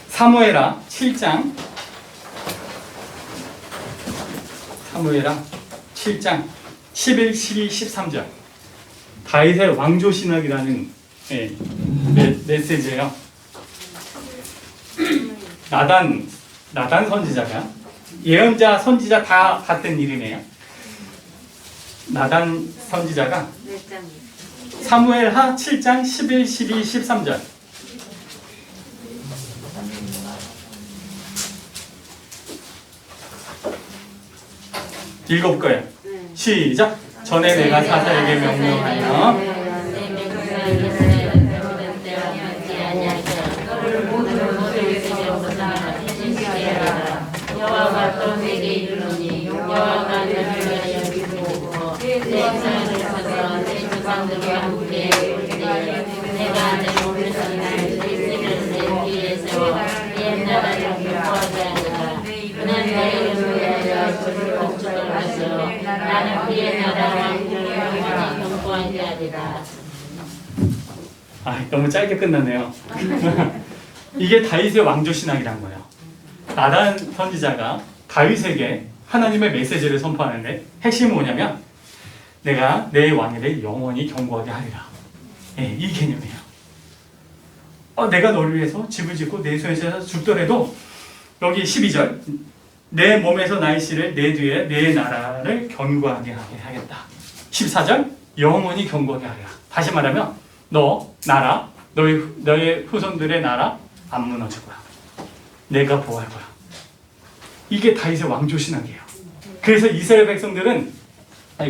사무엘하 7장 11, 12, 13절 다윗의 왕조신학이라는 메시지예요. 나단 선지자가 예언자 선지자 다 같은 이름이에요. 나단 선지자가 사무엘하 7장 11, 12, 13절 읽어볼 거예요. 시작. 전에 내가 사사에게 명령하여 여호와가 또 내게 이르노니 여호와가 너를 여기고 내 산을 쳐서 내 조상들과 함께 내가 내 몸에서 날 이스를 내 뒤에 세워 옛 나라를 경고하게 하리라. 그는 너희를 위하여 주를 복주를 하시어 나는 그의 나라 왕들을 영원히 경고하게 하리라. 아, 너무 짧게 끝났네요. 이게 다윗의 왕조 신앙이란 거예요. 나단 선지자가 다윗에게 하나님의 메시지를 선포하는데 핵심은 뭐냐면 내가 내 왕위를 영원히 경고하게 하리라. 예, 이 개념이에요. 내가 너를 위해서 집을 짓고 내 손에서 죽더라도 여기 12절 내 몸에서 나의 씨를 내 뒤에 내 나라를 견고하게 하게 하겠다. 14절 영원히 견고하게 하리라. 다시 말하면 너 나라 너의 후손들의 나라 안 무너질 거야. 내가 보호할 거야. 이게 다윗의 왕조 신앙이에요. 그래서 이스라엘 백성들은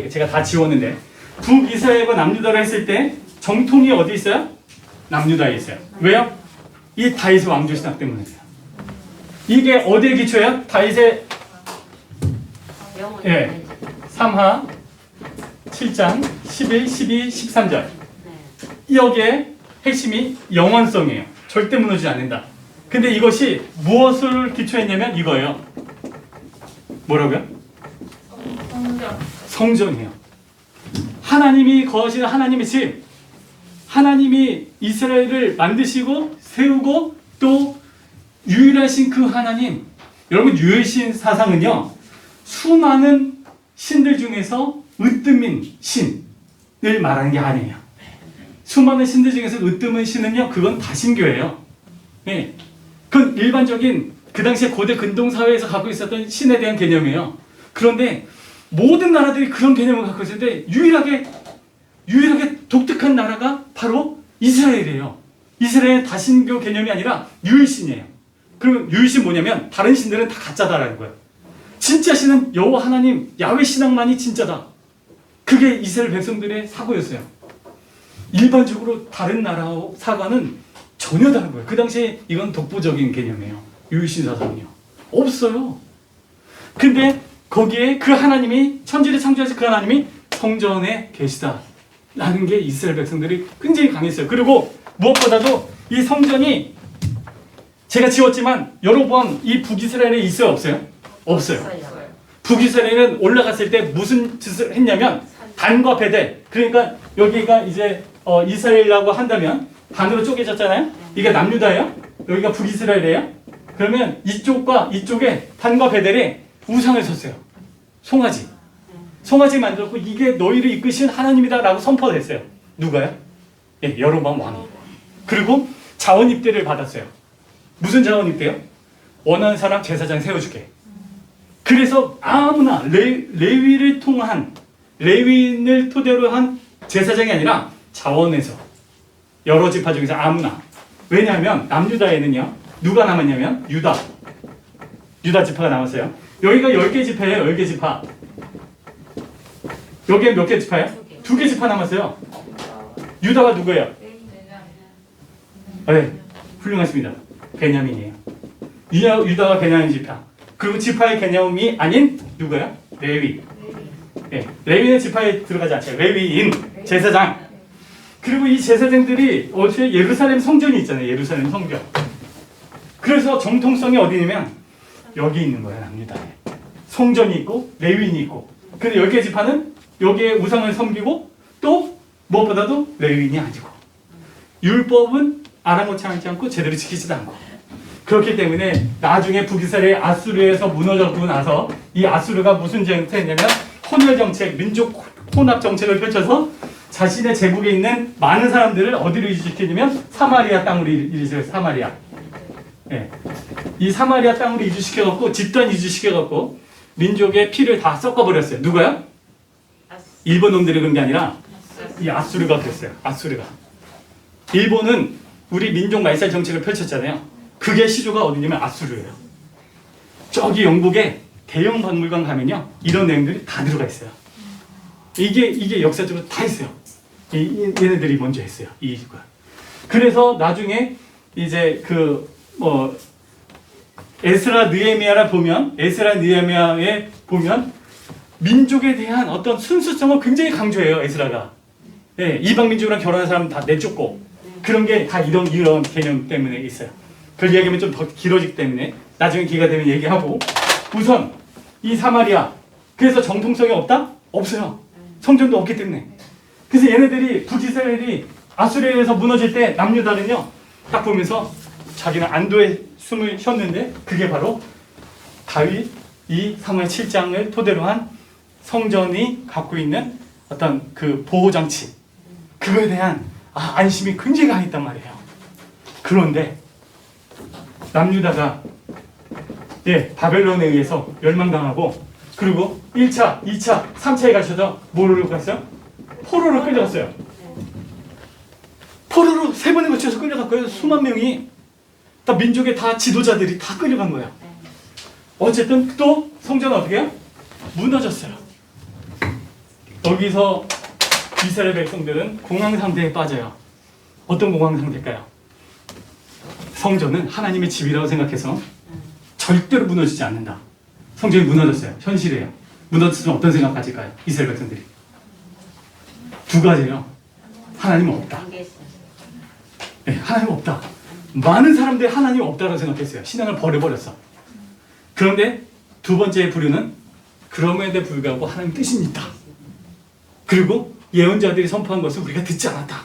제가 다 지웠는데 북이스라엘과 남유다를 했을 때 정통이 어디 있어요? 남유다에 있어요. 왜요? 이 다윗의 왕조 신앙 때문이에요. 이게 어디에 기초예요? 다윗의 예, 3하 7장 11, 12, 13절 여기에 핵심이 영원성이에요. 절대 무너지지 않는다. 근데 이것이 무엇을 기초했냐면 이거예요. 뭐라고요? 성전이에요. 하나님이 거하시는 하나님의 집, 하나님이 이스라엘을 만드시고 세우고 또 유일하신 그 하나님. 여러분 유일신 사상은요 수많은 신들 중에서 으뜸인 신을 말하는 게 아니에요. 수많은 신들 중에서 으뜸인 신은요 그건 다신교예요. 네. 그건 일반적인 그 당시에 고대 근동사회에서 갖고 있었던 신에 대한 개념이에요. 그런데 모든 나라들이 그런 개념을 갖고 있었는데 유일하게 독특한 나라가 바로 이스라엘이에요. 이스라엘은 다신교 개념이 아니라 유일신이에요. 그러면 유일신 뭐냐면 다른 신들은 다 가짜다라는 거예요. 진짜 신은 여호와 하나님 야훼 신앙만이 진짜다. 그게 이스라엘 백성들의 사고였어요. 일반적으로 다른 나라 사과는 전혀 다른 거예요. 그 당시에 이건 독보적인 개념이에요. 유일신 사상이요. 없어요. 근데 거기에 그 하나님이 천지를 창조하신 그 하나님이 성전에 계시다라는 게 이스라엘 백성들이 굉장히 강했어요. 그리고 무엇보다도 이 성전이 제가 지웠지만 여러 번 이 북이스라엘에 있어요? 없어요? 없어요. 북이스라엘은 올라갔을 때 무슨 짓을 했냐면 단과 베델, 그러니까 여기가 이제 이스라엘이라고 한다면 반으로 쪼개졌잖아요. 이게 남유다예요. 여기가 북이스라엘이에요. 그러면 이쪽과 이쪽에 단과 베델에 우상을 섰어요. 송아지 만들었고 이게 너희를 이끄신 하나님이다라고 선포를 했어요. 누가요? 예, 여로보암 왕이. 그리고 자원 입대를 받았어요. 무슨 자원 입대요? 원하는 사람 제사장 세워줄게. 그래서 아무나 레위를 통한 레위인을 토대로 한 제사장이 아니라 자원에서 여러 지파 중에서 아무나. 왜냐하면 남유다에는요 누가 남았냐면 유다 지파가 남았어요. 여기가 10개 지파예요. 10개 지파. 여기에 몇 개 지파예요? 2개 지파 남았어요. 유다가 누구예요? 네, 훌륭하십니다. 베냐민이에요. 유다가 베냐민 지파. 그리고 지파의 개념이 아닌 누구예요? 레위. 네, 레위는 지파에 들어가지 않죠. 레위인, 제사장. 그리고 이 제사장들이 어제 예루살렘 성전이 있잖아요. 예루살렘 성전. 그래서 정통성이 어디냐면 여기 있는 거예요. 남유다에. 성전이 있고 레위인이 있고. 근데 10개 지파는 여기에 우상을 섬기고 또 무엇보다도 레위인이 아니고. 율법은 아랑곳지 않고 제대로 지키지도 않고. 그렇기 때문에 나중에 북이스라엘이 아수르에서 무너졌고 나서 이 아수르가 무슨 정책이냐면 혼혈 정책, 민족 혼합 정책을 펼쳐서 자신의 제국에 있는 많은 사람들을 어디로 이주시키냐면 사마리아 땅으로 이주시켜요. 사마리아. 네. 이 사마리아 땅으로 이주시켜갖고 집단 이주시켜갖고 민족의 피를 다 섞어버렸어요. 누가요? 일본 놈들이 그런 게 아니라 이 아수르가 그랬어요. 아수르가. 일본은 우리 민족 말살 정책을 펼쳤잖아요. 그게 시조가 어디냐면 아수르예요. 저기 영국에 대형 박물관 가면요, 이런 내용들이 다 들어가 있어요. 이게 역사적으로 다 있어요. 얘네들이 먼저 했어요. 이거. 그래서 나중에 이제 에스라 느헤미야에 보면 민족에 대한 어떤 순수성을 굉장히 강조해요. 에스라가. 예, 이방 민족이랑 결혼한 사람 다 내쫓고 그런 게 다 이런 개념 때문에 있어요. 그걸 이야기하면 좀 더 길어지기 때문에 나중에 기회가 되면 얘기하고, 우선 이 사마리아, 그래서 정통성이 없다? 없어요. 성전도 없기 때문에. 그래서 얘네들이 북이스라엘이 아수르에서 무너질 때 남유다는요, 딱 보면서 자기는 안도의 숨을 쉬었는데, 그게 바로 다윗 이 사무엘 7장을 토대로 한 성전이 갖고 있는 어떤 그 보호장치, 그거에 대한 안심이 굉장히 강했단 말이에요. 그런데 남유다가 바벨론에 의해서 멸망당하고, 그리고 1차, 2차, 3차에 가셔서 뭐로 갔어요? 포로로 끌려갔어요. 포로로 3번에 걸쳐서 끌려갔고요. 수만 명이 다 민족의 다 지도자들이 다 끌려간 거예요. 어쨌든 또 성전은 어떻게 해요? 무너졌어요. 여기서 이스라엘 백성들은 공황 상태에 빠져요. 어떤 공황 상태일까요? 성전은 하나님의 집이라고 생각해서 절대로 무너지지 않는다. 성전이 무너졌어요. 현실이에요. 무너졌으면 어떤 생각 가질까요? 이스라엘 백성들이. 두 가지예요. 하나님은 없다. 네, 하나님 없다. 많은 사람들이 하나님 없다고 생각했어요. 신앙을 버려버렸어. 그런데 두 번째 부류는 그럼에도 불구하고 하나님 뜻이 있다. 그리고 예언자들이 선포한 것을 우리가 듣지 않았다.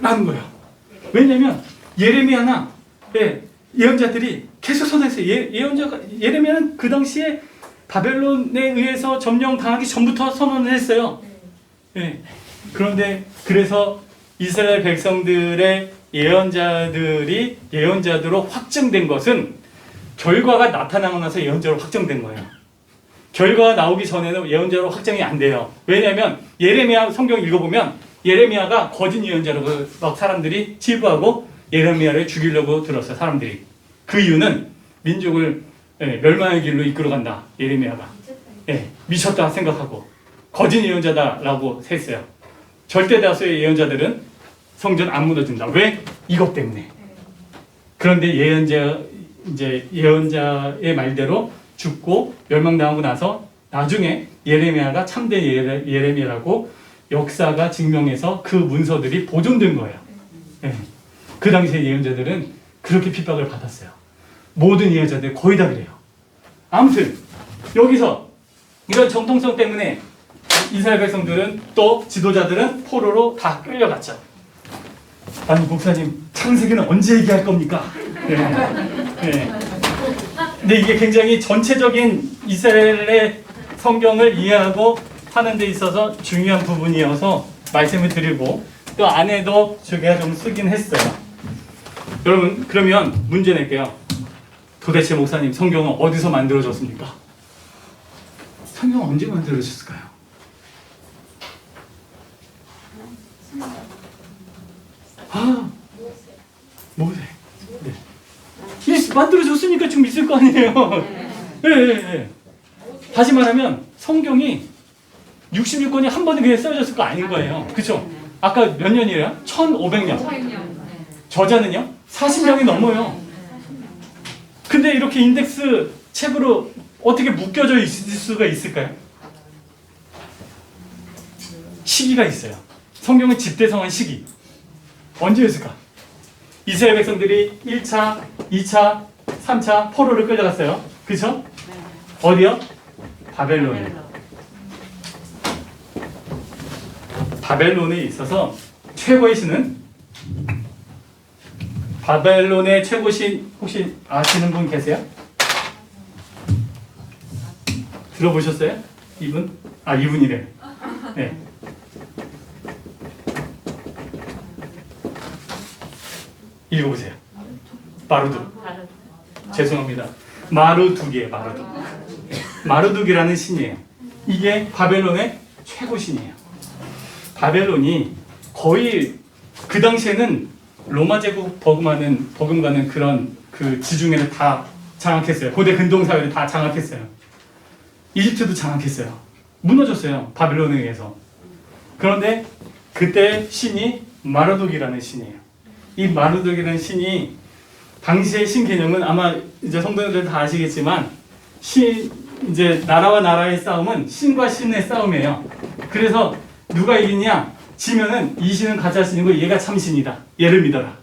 라는 거예요. 왜냐하면 예레미야나 예언자들이 계속 선언했어요. 예레미야는 그 당시에 바벨론에 의해서 점령당하기 전부터 선언을 했어요. 그런데 그래서 이스라엘 백성들의 예언자들이 예언자들로 확정된 것은 결과가 나타나고 나서 예언자로 확정된 거예요. 결과가 나오기 전에는 예언자로 확정이 안 돼요. 왜냐하면 예레미야 성경 읽어보면 예레미야가 거짓 예언자라고 막 사람들이 치부하고 예레미야를 죽이려고 들었어요. 사람들이. 그 이유는 민족을 멸망의 길로 이끌어간다. 예레미야가. 미쳤다 생각하고 거짓 예언자다라고 했어요. 절대 다수의 예언자들은 성전 안 무너진다. 왜? 이것 때문에. 그런데 예언자의 말대로 죽고 멸망당하고 나서 나중에 예레미야가 참된 예레미야라고 역사가 증명해서 그 문서들이 보존된 거예요. 그 당시에 예언자들은 그렇게 핍박을 받았어요. 모든 예언자들 거의 다 그래요. 아무튼 여기서 이런 정통성 때문에 이스라엘 백성들은 또 지도자들은 포로로 다 끌려갔죠. 아니 목사님, 창세기는 언제 얘기할 겁니까? 근데 이게 굉장히 전체적인 이스라엘의 성경을 이해하고 하는 데 있어서 중요한 부분이어서 말씀을 드리고, 또 안에도 제가 좀 쓰긴 했어요. 여러분, 그러면 문제 낼게요. 도대체 목사님, 성경은 어디서 만들어졌습니까? 성경은 언제 만들어졌을까요? 모세. 만들어졌으니까 지금 있을 거 아니에요. 다시 말하면 성경이 66권이 한 번에 그냥 써졌을 거 아닌 거예요. 그렇죠? 아까 몇 년이래요? 1500년. 저자는요? 40명이 넘어요. 근데 이렇게 인덱스 책으로 어떻게 묶여져 있을 수가 있을까요? 시기가 있어요. 성경은 집대성한 시기. 언제였을까? 이스라엘 백성들이 1차, 2차, 3차 포로를 끌려갔어요. 그렇죠? 어디요? 바벨론에. 바벨론에 있어서 최고의 신은, 바벨론의 최고신 혹시 아시는 분 계세요? 들어보셨어요? 이분? 이분이래. 네. 읽어보세요. 마르둑. 죄송합니다. 마르둑이에요. 마르둑. 마르둑이라는 신이에요. 이게 바벨론의 최고 신이에요. 바벨론이 거의 그 당시에는 로마 제국 버금가는 그런 그 지중해를 다 장악했어요. 고대 근동사회를 다 장악했어요. 이집트도 장악했어요. 무너졌어요. 바벨론에 의해서. 그런데 그때 신이 마르독이라는 신이에요. 이 마르독이라는 신이 당시의 신 개념은 아마 이제 성도님들 다 아시겠지만 이제 나라와 나라의 싸움은 신과 신의 싸움이에요. 그래서 누가 이기냐? 지면은 이 신은 가짜 신이고 얘가 참 신이다. 얘를 믿어라.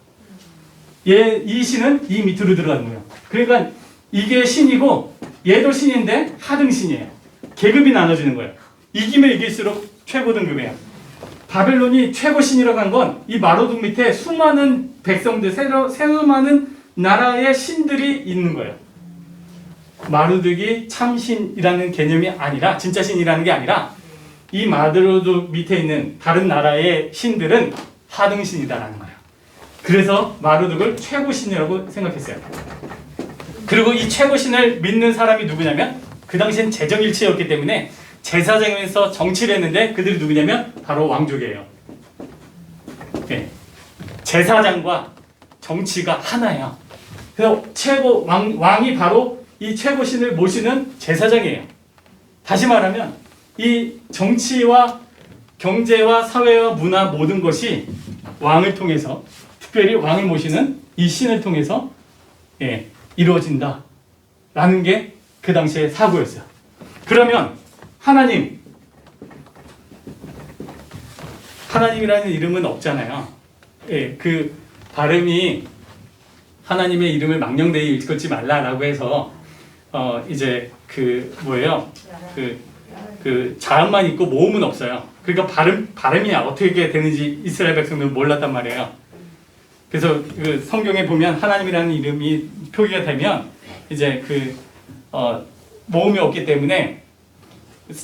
이 신은 이 밑으로 들어가는 거예요. 그러니까 이게 신이고 얘도 신인데 하등 신이에요. 계급이 나눠지는 거예요. 이기면 이길수록 최고 등급이에요. 바벨론이 최고 신이라고 한 건 이 마르독 밑에 수많은 백성들, 수많은 나라의 신들이 있는 거예요. 마르독이 참신이라는 개념이 아니라, 진짜 신이라는 게 아니라 이 마르독 밑에 있는 다른 나라의 신들은 하등신이다라는 거예요. 그래서 마르독을 최고신이라고 생각했어요. 그리고 이 최고신을 믿는 사람이 누구냐면 그 당시엔 재정일치였기 때문에 제사장에서 정치를 했는데 그들이 누구냐면 바로 왕족이에요. 네. 제사장과 정치가 하나예요. 그래서 왕이 바로 이 최고신을 모시는 제사장이에요. 다시 말하면 이 정치와 경제와 사회와 문화 모든 것이 왕을 통해서, 특별히 왕을 모시는 이 신을 통해서 이루어진다라는 게 그 당시의 사고였어요. 그러면 하나님이라는 이름은 없잖아요. 그 발음이 하나님의 이름을 망령되이 읽지 말라라고 해서 이제 그 자음만 있고 모음은 없어요. 그러니까 발음이 어떻게 되는지 이스라엘 백성들은 몰랐단 말이에요. 그래서 그 성경에 보면 하나님이라는 이름이 표기가 되면 이제 모음이 없기 때문에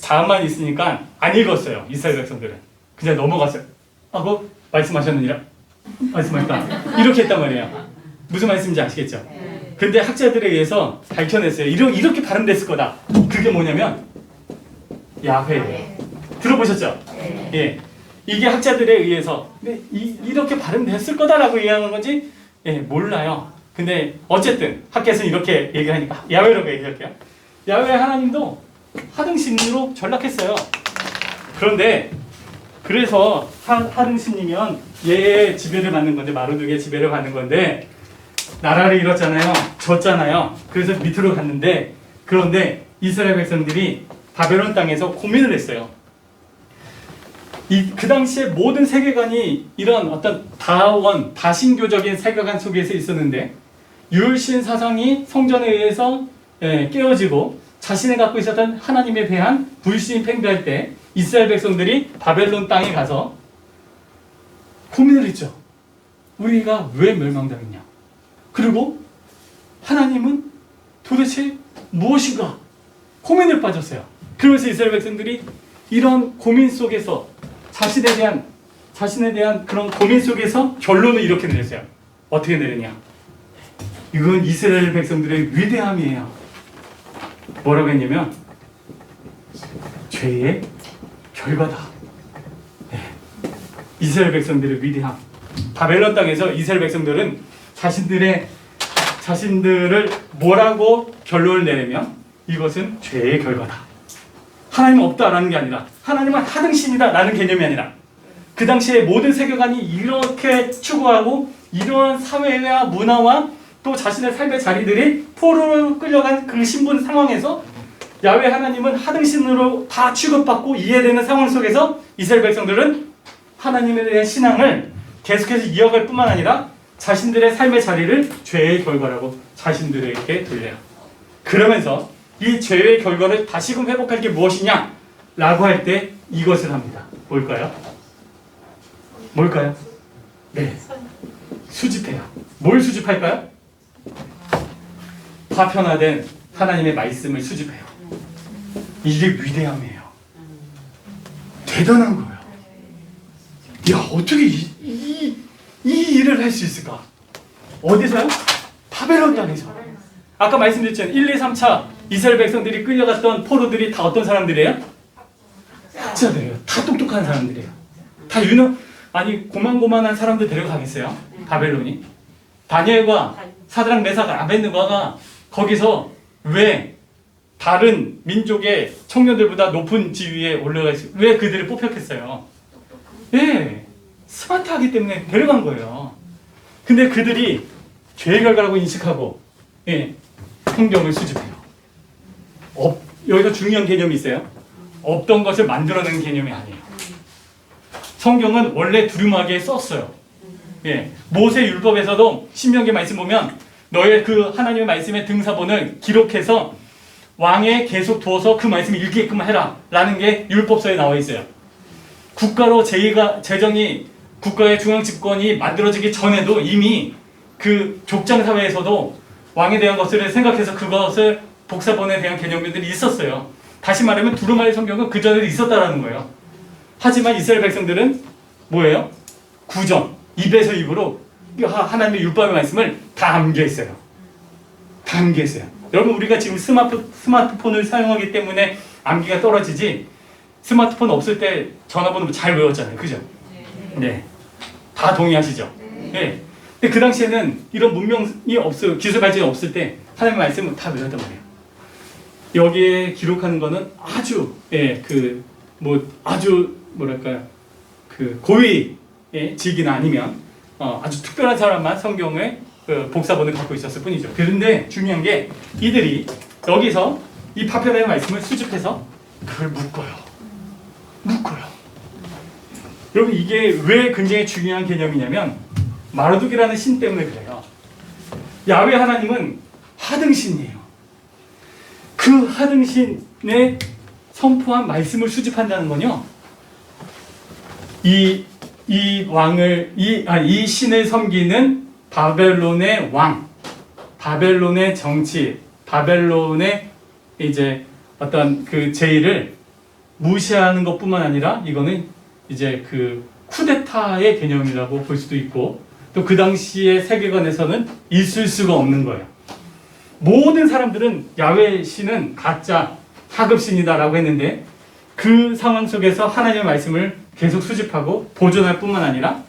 자음만 있으니까 안 읽었어요. 이스라엘 백성들은 그냥 넘어갔어요. 하고 말씀하니까 이렇게 했단 말이에요. 무슨 말씀인지 아시겠죠? 근데 학자들에 의해서 밝혀냈어요. 이렇게 발음됐을 거다. 그게 뭐냐면 야훼예요. 들어보셨죠? 예, 이게 학자들에 의해서 이렇게 발음됐을 거다라고 얘기하는 건지 몰라요. 근데 어쨌든 학계에서는 이렇게 얘기하니까 야훼라고 얘기할게요. 야훼 하나님도 하등신으로 전락했어요. 그런데 그래서 하등신이면 얘의 지배를 받는 건데, 마르독의 지배를 받는 건데 나라를 잃었잖아요. 졌잖아요. 그래서 밑으로 갔는데, 그런데 이스라엘 백성들이 바벨론 땅에서 고민을 했어요. 그 당시에 모든 세계관이 이런 어떤 다신교적인 세계관 속에서 있었는데 유일신 사상이 성전에 의해서 깨어지고 자신이 갖고 있었던 하나님에 대한 불신이 팽배할 때 이스라엘 백성들이 바벨론 땅에 가서 고민을 했죠. 우리가 왜 멸망당했냐? 그리고 하나님은 도대체 무엇인가? 고민을 빠졌어요. 그러면서 이스라엘 백성들이 이런 고민 속에서 자신에 대한 그런 고민 속에서 결론을 이렇게 내렸어요. 어떻게 내렸냐? 이건 이스라엘 백성들의 위대함이에요. 뭐라고 했냐면 죄의 결과다. 이스라엘 백성들의 위대함. 바벨론 땅에서 이스라엘 백성들은 자신들을 뭐라고 결론을 내려면 이것은 죄의 결과다. 하나님은 없다라는 게 아니라 하나님은 하등신이다라는 개념이 아니라 그 당시에 모든 세계관이 이렇게 추구하고 이러한 사회와 문화와 또 자신의 삶의 자리들이 포로로 끌려간 그 신분 상황에서 야훼 하나님은 하등신으로 다 취급받고 이해되는 상황 속에서 이스라엘 백성들은 하나님에 대한 신앙을 계속해서 이어갈 뿐만 아니라 자신들의 삶의 자리를 죄의 결과라고 자신들에게 들려요. 그러면서 이 죄의 결과를 다시금 회복할 게 무엇이냐? 라고 할 때 이것을 합니다. 뭘까요? 네, 수집해요. 뭘 수집할까요? 파편화된 하나님의 말씀을 수집해요. 이게 위대함이에요. 대단한 거예요. 야, 어떻게 이 일을 할 수 있을까? 어디서요? 바벨론 땅에서. 아까 말씀드렸잖아요. 1, 2, 3차 이스라엘 백성들이 끌려갔던 포로들이 다 어떤 사람들이에요? 학자들이에요. 다 똑똑한 사람들이에요. 다 고만고만한 사람들 데려가겠어요? 바벨론이. 다니엘과 사드락 메삭 아벳느고가 거기서 왜 다른 민족의 청년들보다 높은 지위에 올라가 있어요? 왜 그들을 뽑혔겠어요? 예, 스마트하기 때문에 데려간 거예요. 근데 그들이 죄의 결과라고 인식하고 예, 성경을 수집해요. 여기서 중요한 개념이 있어요. 없던 것을 만들어내는 개념이 아니에요. 성경은 원래 두루마기에 썼어요. 예, 모세 율법에서도 신명기 말씀 보면 너의 그 하나님의 말씀의 등사본을 기록해서 왕에 계속 두어서 그 말씀을 읽게끔 해라 라는 게 율법서에 나와 있어요. 국가로 재정이 국가의 중앙 집권이 만들어지기 전에도 이미 그 족장 사회에서도 왕에 대한 것을 생각해서 그것을 복사본에 대한 개념들이 있었어요. 다시 말하면 두루마리 성경은 그 전에도 있었다라는 거예요. 하지만 이스라엘 백성들은 뭐예요? 구전, 입에서 입으로 하나님의 율법의 말씀을 다 암기해 있어요. 다 암기해 있어요. 여러분 우리가 지금 스마트폰을 사용하기 때문에 암기가 떨어지지 스마트폰 없을 때 전화번호 잘 외웠잖아요. 그죠? 네. 다 동의하시죠? 네. 근데 그 당시에는 이런 문명이 없어요. 기술 발전이 없을 때 하나님의 말씀은 다 외웠단 말이에요. 여기에 기록하는 거는 아주 아주 뭐랄까요? 그 고위의 직이나 아니면 아주 특별한 사람만 성경의 복사본을 갖고 있었을 뿐이죠. 그런데 중요한 게 이들이 여기서 이 파편의 말씀을 수집해서 그걸 묶어요. 여러분 이게 왜 굉장히 중요한 개념이냐면 마르둑이라는 신 때문에 그래요. 야훼 하나님은 하등신이에요. 그 하등신의 선포한 말씀을 수집한다는 건요. 이 신을 섬기는 바벨론의 왕, 바벨론의 정치, 바벨론의 이제 어떤 그 제의를 무시하는 것뿐만 아니라 이거는 이제 그 쿠데타의 개념이라고 볼 수도 있고 또 그 당시의 세계관에서는 있을 수가 없는 거예요. 모든 사람들은 야훼 신은 가짜 하급신이다라고 했는데 그 상황 속에서 하나님의 말씀을 계속 수집하고 보존할 뿐만 아니라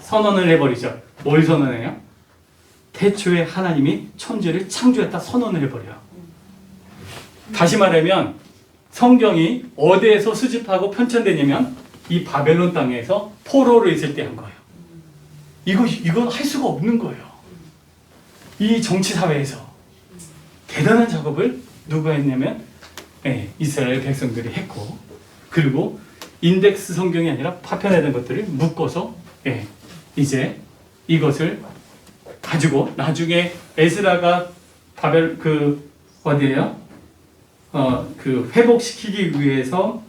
선언을 해버리죠. 뭘 선언해요? 태초에 하나님이 천지를 창조했다 선언을 해버려요. 다시 말하면 성경이 어디에서 수집하고 편찬되냐면 이 바벨론 땅에서 포로로 있을 때 한 거예요. 이건 할 수가 없는 거예요. 이 정치 사회에서 대단한 작업을 누가 했냐면 이스라엘 백성들이 했고 그리고 인덱스 성경이 아니라 파편화된 것들을 묶어서 이제 이것을 가지고 나중에 에스라가 바벨 어디예요? 회복시키기 위해서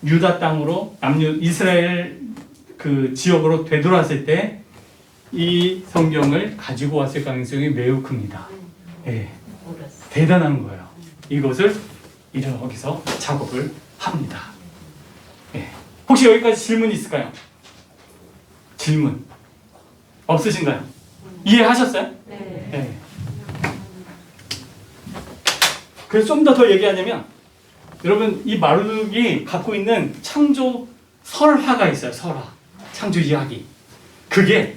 유다 땅으로 이스라엘 그 지역으로 되돌았을 때 이 성경을 가지고 왔을 가능성이 매우 큽니다. 대단한 거예요. 이것을 여기서 작업을 합니다. 혹시 여기까지 질문 있을까요? 질문 없으신가요? 이해하셨어요? 네. 그래서 좀 더 얘기하자면 여러분 이 마르둑이 갖고 있는 창조 설화가 있어요. 설화, 창조 이야기. 그게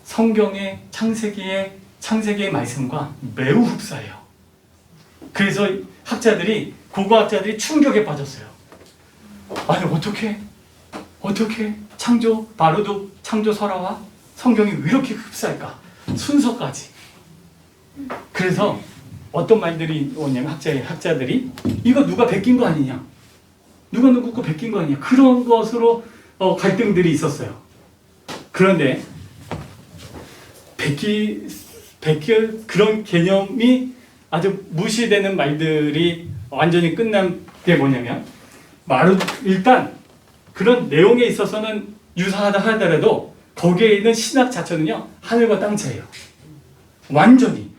성경의 창세기의 말씀과 매우 흡사해요. 그래서 고고학자들이 충격에 빠졌어요. 아니 어떻게 마르둑 창조 설화와 성경이 왜 이렇게 흡사할까? 순서까지. 그래서 어떤 말들이 오냐면 학자들이 이거 누가 베낀 거 아니냐? 누가 누구 거 베낀 거 아니냐? 그런 것으로 갈등들이 있었어요. 그런데 그런 개념이 아주 무시되는 말들이 완전히 끝난 게 뭐냐면 일단 그런 내용에 있어서는 유사하다 하더라도 거기에 있는 신학 자체는요 하늘과 땅 차이예요. 완전히.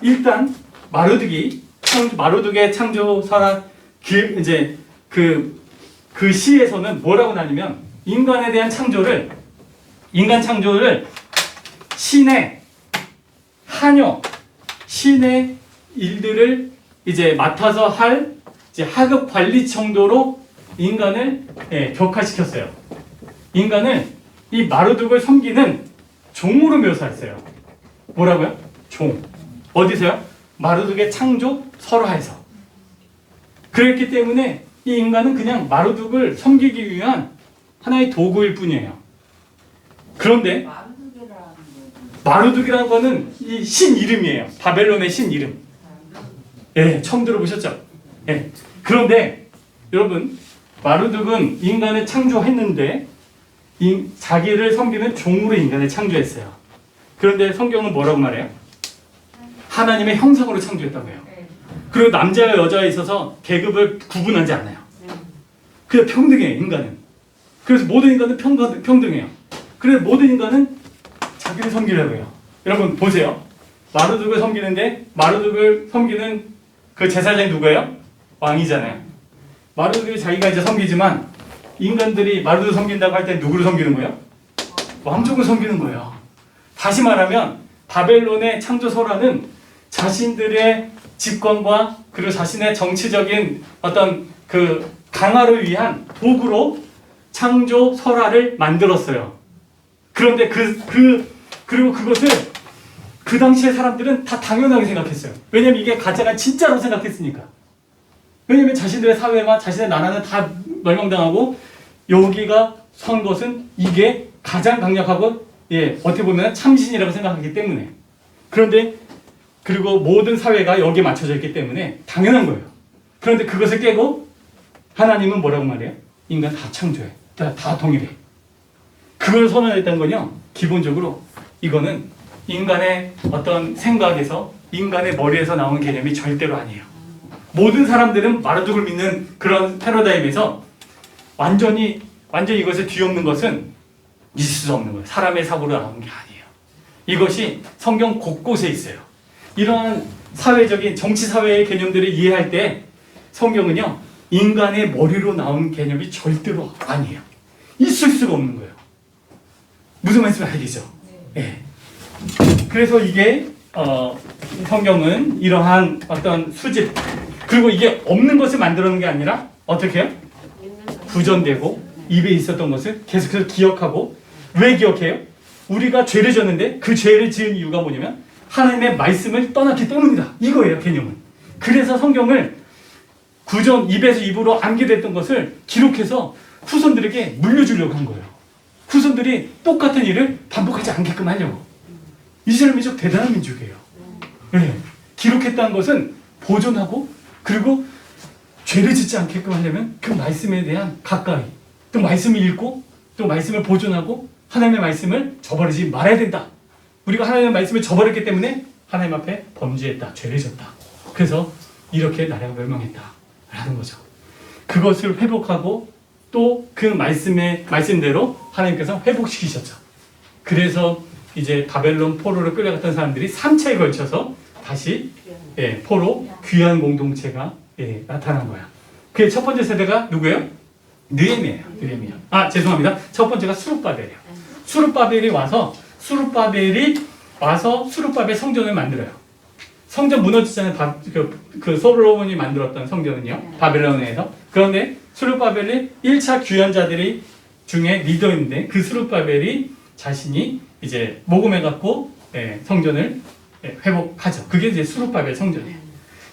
일단 마르둑의 창조설화 이제 그 시에서는 뭐라고 나뉘면 인간 창조를 신의 신의 일들을 이제 맡아서 할 이제 하급 관리 정도로 인간을 격화시켰어요. 인간을 이 마르둑을 섬기는 종으로 묘사했어요. 뭐라고요? 종. 어디서요? 마르둑의 창조 설화에서. 그랬기 때문에 이 인간은 그냥 마르둑을 섬기기 위한 하나의 도구일 뿐이에요. 그런데 마르둑이라는 거는 이 신 이름이에요. 바벨론의 신 이름. 예, 처음 들어보셨죠? 예. 그런데 여러분, 마르둑은 인간을 창조했는데 자기를 섬기는 종으로 인간을 창조했어요. 그런데 성경은 뭐라고 말해요? 하나님의 형상으로 창조했다고 해요. 그리고 남자와 여자에 있어서 계급을 구분하지 않아요. 그냥 평등해요, 인간은. 그래서 모든 인간은 평등해요. 그래서 모든 인간은 자기를 섬기려고 해요. 여러분 보세요. 마르둑을 섬기는데 마르둑을 섬기는 그 제사장이 누구예요? 왕이잖아요. 마르둑이 자기가 이제 섬기지만 인간들이 마르둑을 섬긴다고 할 때 누구를 섬기는 거예요? 왕족을 섬기는 거예요. 다시 말하면 바벨론의 창조 설화는 자신들의 집권과 그리고 자신의 정치적인 어떤 그 강화를 위한 도구로 창조 설화를 만들었어요. 그런데 그리고 그것을 그 당시의 사람들은 다 당연하게 생각했어요. 왜냐면 이게 가짜가 진짜로 생각했으니까. 왜냐면 자신들의 사회와 자신의 나라는 다 멸망당하고 여기가 선 것은 이게 가장 강력하고 어떻게 보면 참신이라고 생각하기 때문에. 그런데 그리고 모든 사회가 여기에 맞춰져 있기 때문에 당연한 거예요. 그런데 그것을 깨고 하나님은 뭐라고 말해요? 인간 다 창조해. 다 동일해. 그걸 선언했다는 건요, 기본적으로 이거는 인간의 어떤 생각에서 인간의 머리에서 나온 개념이 절대로 아니에요. 모든 사람들은 마르둑을 믿는 그런 패러다임에서 완전히 이것을 뒤엎는 것은 있을 수 없는 거예요. 사람의 사고로 나온 게 아니에요. 이것이 성경 곳곳에 있어요. 이러한 사회적인 정치사회의 개념들을 이해할 때 성경은요, 인간의 머리로 나온 개념이 절대로 아니에요. 있을 수가 없는 거예요. 무슨 말씀인지 알겠죠? 네. 그래서 이게 성경은 이러한 어떤 수집, 그리고 이게 없는 것을 만들어놓은 게 아니라 어떻게 해요? 구전되고 입에 있었던 것을 계속해서 기억하고. 왜 기억해요? 우리가 죄를 졌는데 그 죄를 지은 이유가 뭐냐면 하나님의 말씀을 떠났기 때문이다. 이거예요, 개념은. 그래서 성경을 구전, 입에서 입으로 암기됐던 것을 기록해서 후손들에게 물려주려고 한 거예요. 후손들이 똑같은 일을 반복하지 않게끔 하려고. 이스라엘 민족 대단한 민족이에요. 네. 기록했다는 것은 보존하고 그리고 죄를 짓지 않게끔 하려면 그 말씀에 대한 가까이, 또 말씀을 읽고 또 말씀을 보존하고 하나님의 말씀을 저버리지 말아야 된다. 우리가 하나님의 말씀을 저버렸기 때문에 하나님 앞에 범죄했다, 죄를 졌다. 그래서 이렇게 나라가 멸망했다 라는 거죠. 그것을 회복하고 또 그 말씀대로 하나님께서 회복시키셨죠. 그래서 이제 바벨론 포로로 끌려갔던 사람들이 3차에 걸쳐서 다시 포로 귀한 공동체가 나타난 거야. 그 첫 번째 세대가 누구예요? 느헤미야예요. 느헤미야. 아, 죄송합니다. 첫 번째가 수룹바벨이에요. 수룹바벨이 와서 수룹바벨 성전을 만들어요. 성전 무너지잖아요. 그 솔로몬이 만들었던 성전은요, 바벨론에서. 그런데 수룹바벨이 1차 귀환자들이 중에 리더인데 그 수룹바벨이 자신이 이제 모금해갖고 성전을 회복하죠. 그게 이제 수룹바벨 성전이에요.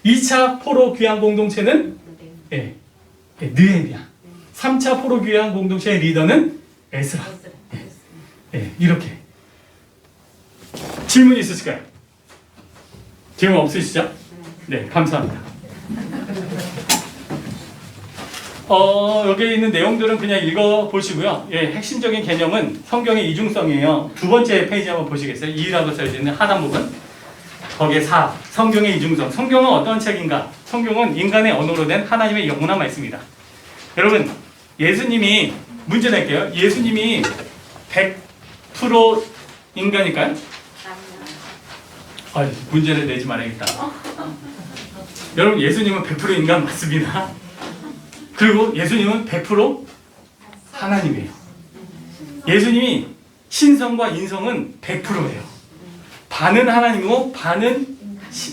2차 포로 귀환 공동체는 느헤미야. 3차 포로 귀환 공동체의 리더는 에스라. 이렇게. 질문 있으실까요? 질문 없으시죠? 네, 감사합니다. 여기 있는 내용들은 그냥 읽어보시고요. 핵심적인 개념은 성경의 이중성이에요. 두 번째 페이지 한번 보시겠어요? 2라고 써있는 하단 부분. 거기에 4. 성경의 이중성. 성경은 어떤 책인가? 성경은 인간의 언어로 된 하나님의 영원한 말씀이다. 여러분, 예수님이, 문제 낼게요. 예수님이 100% 인간일까요? 문제를 내지 말아야겠다. 여러분, 예수님은 100% 인간 맞습니다. 그리고 예수님은 100% 하나님이에요. 예수님이 신성과 인성은 100%예요. 반은 하나님이고 반은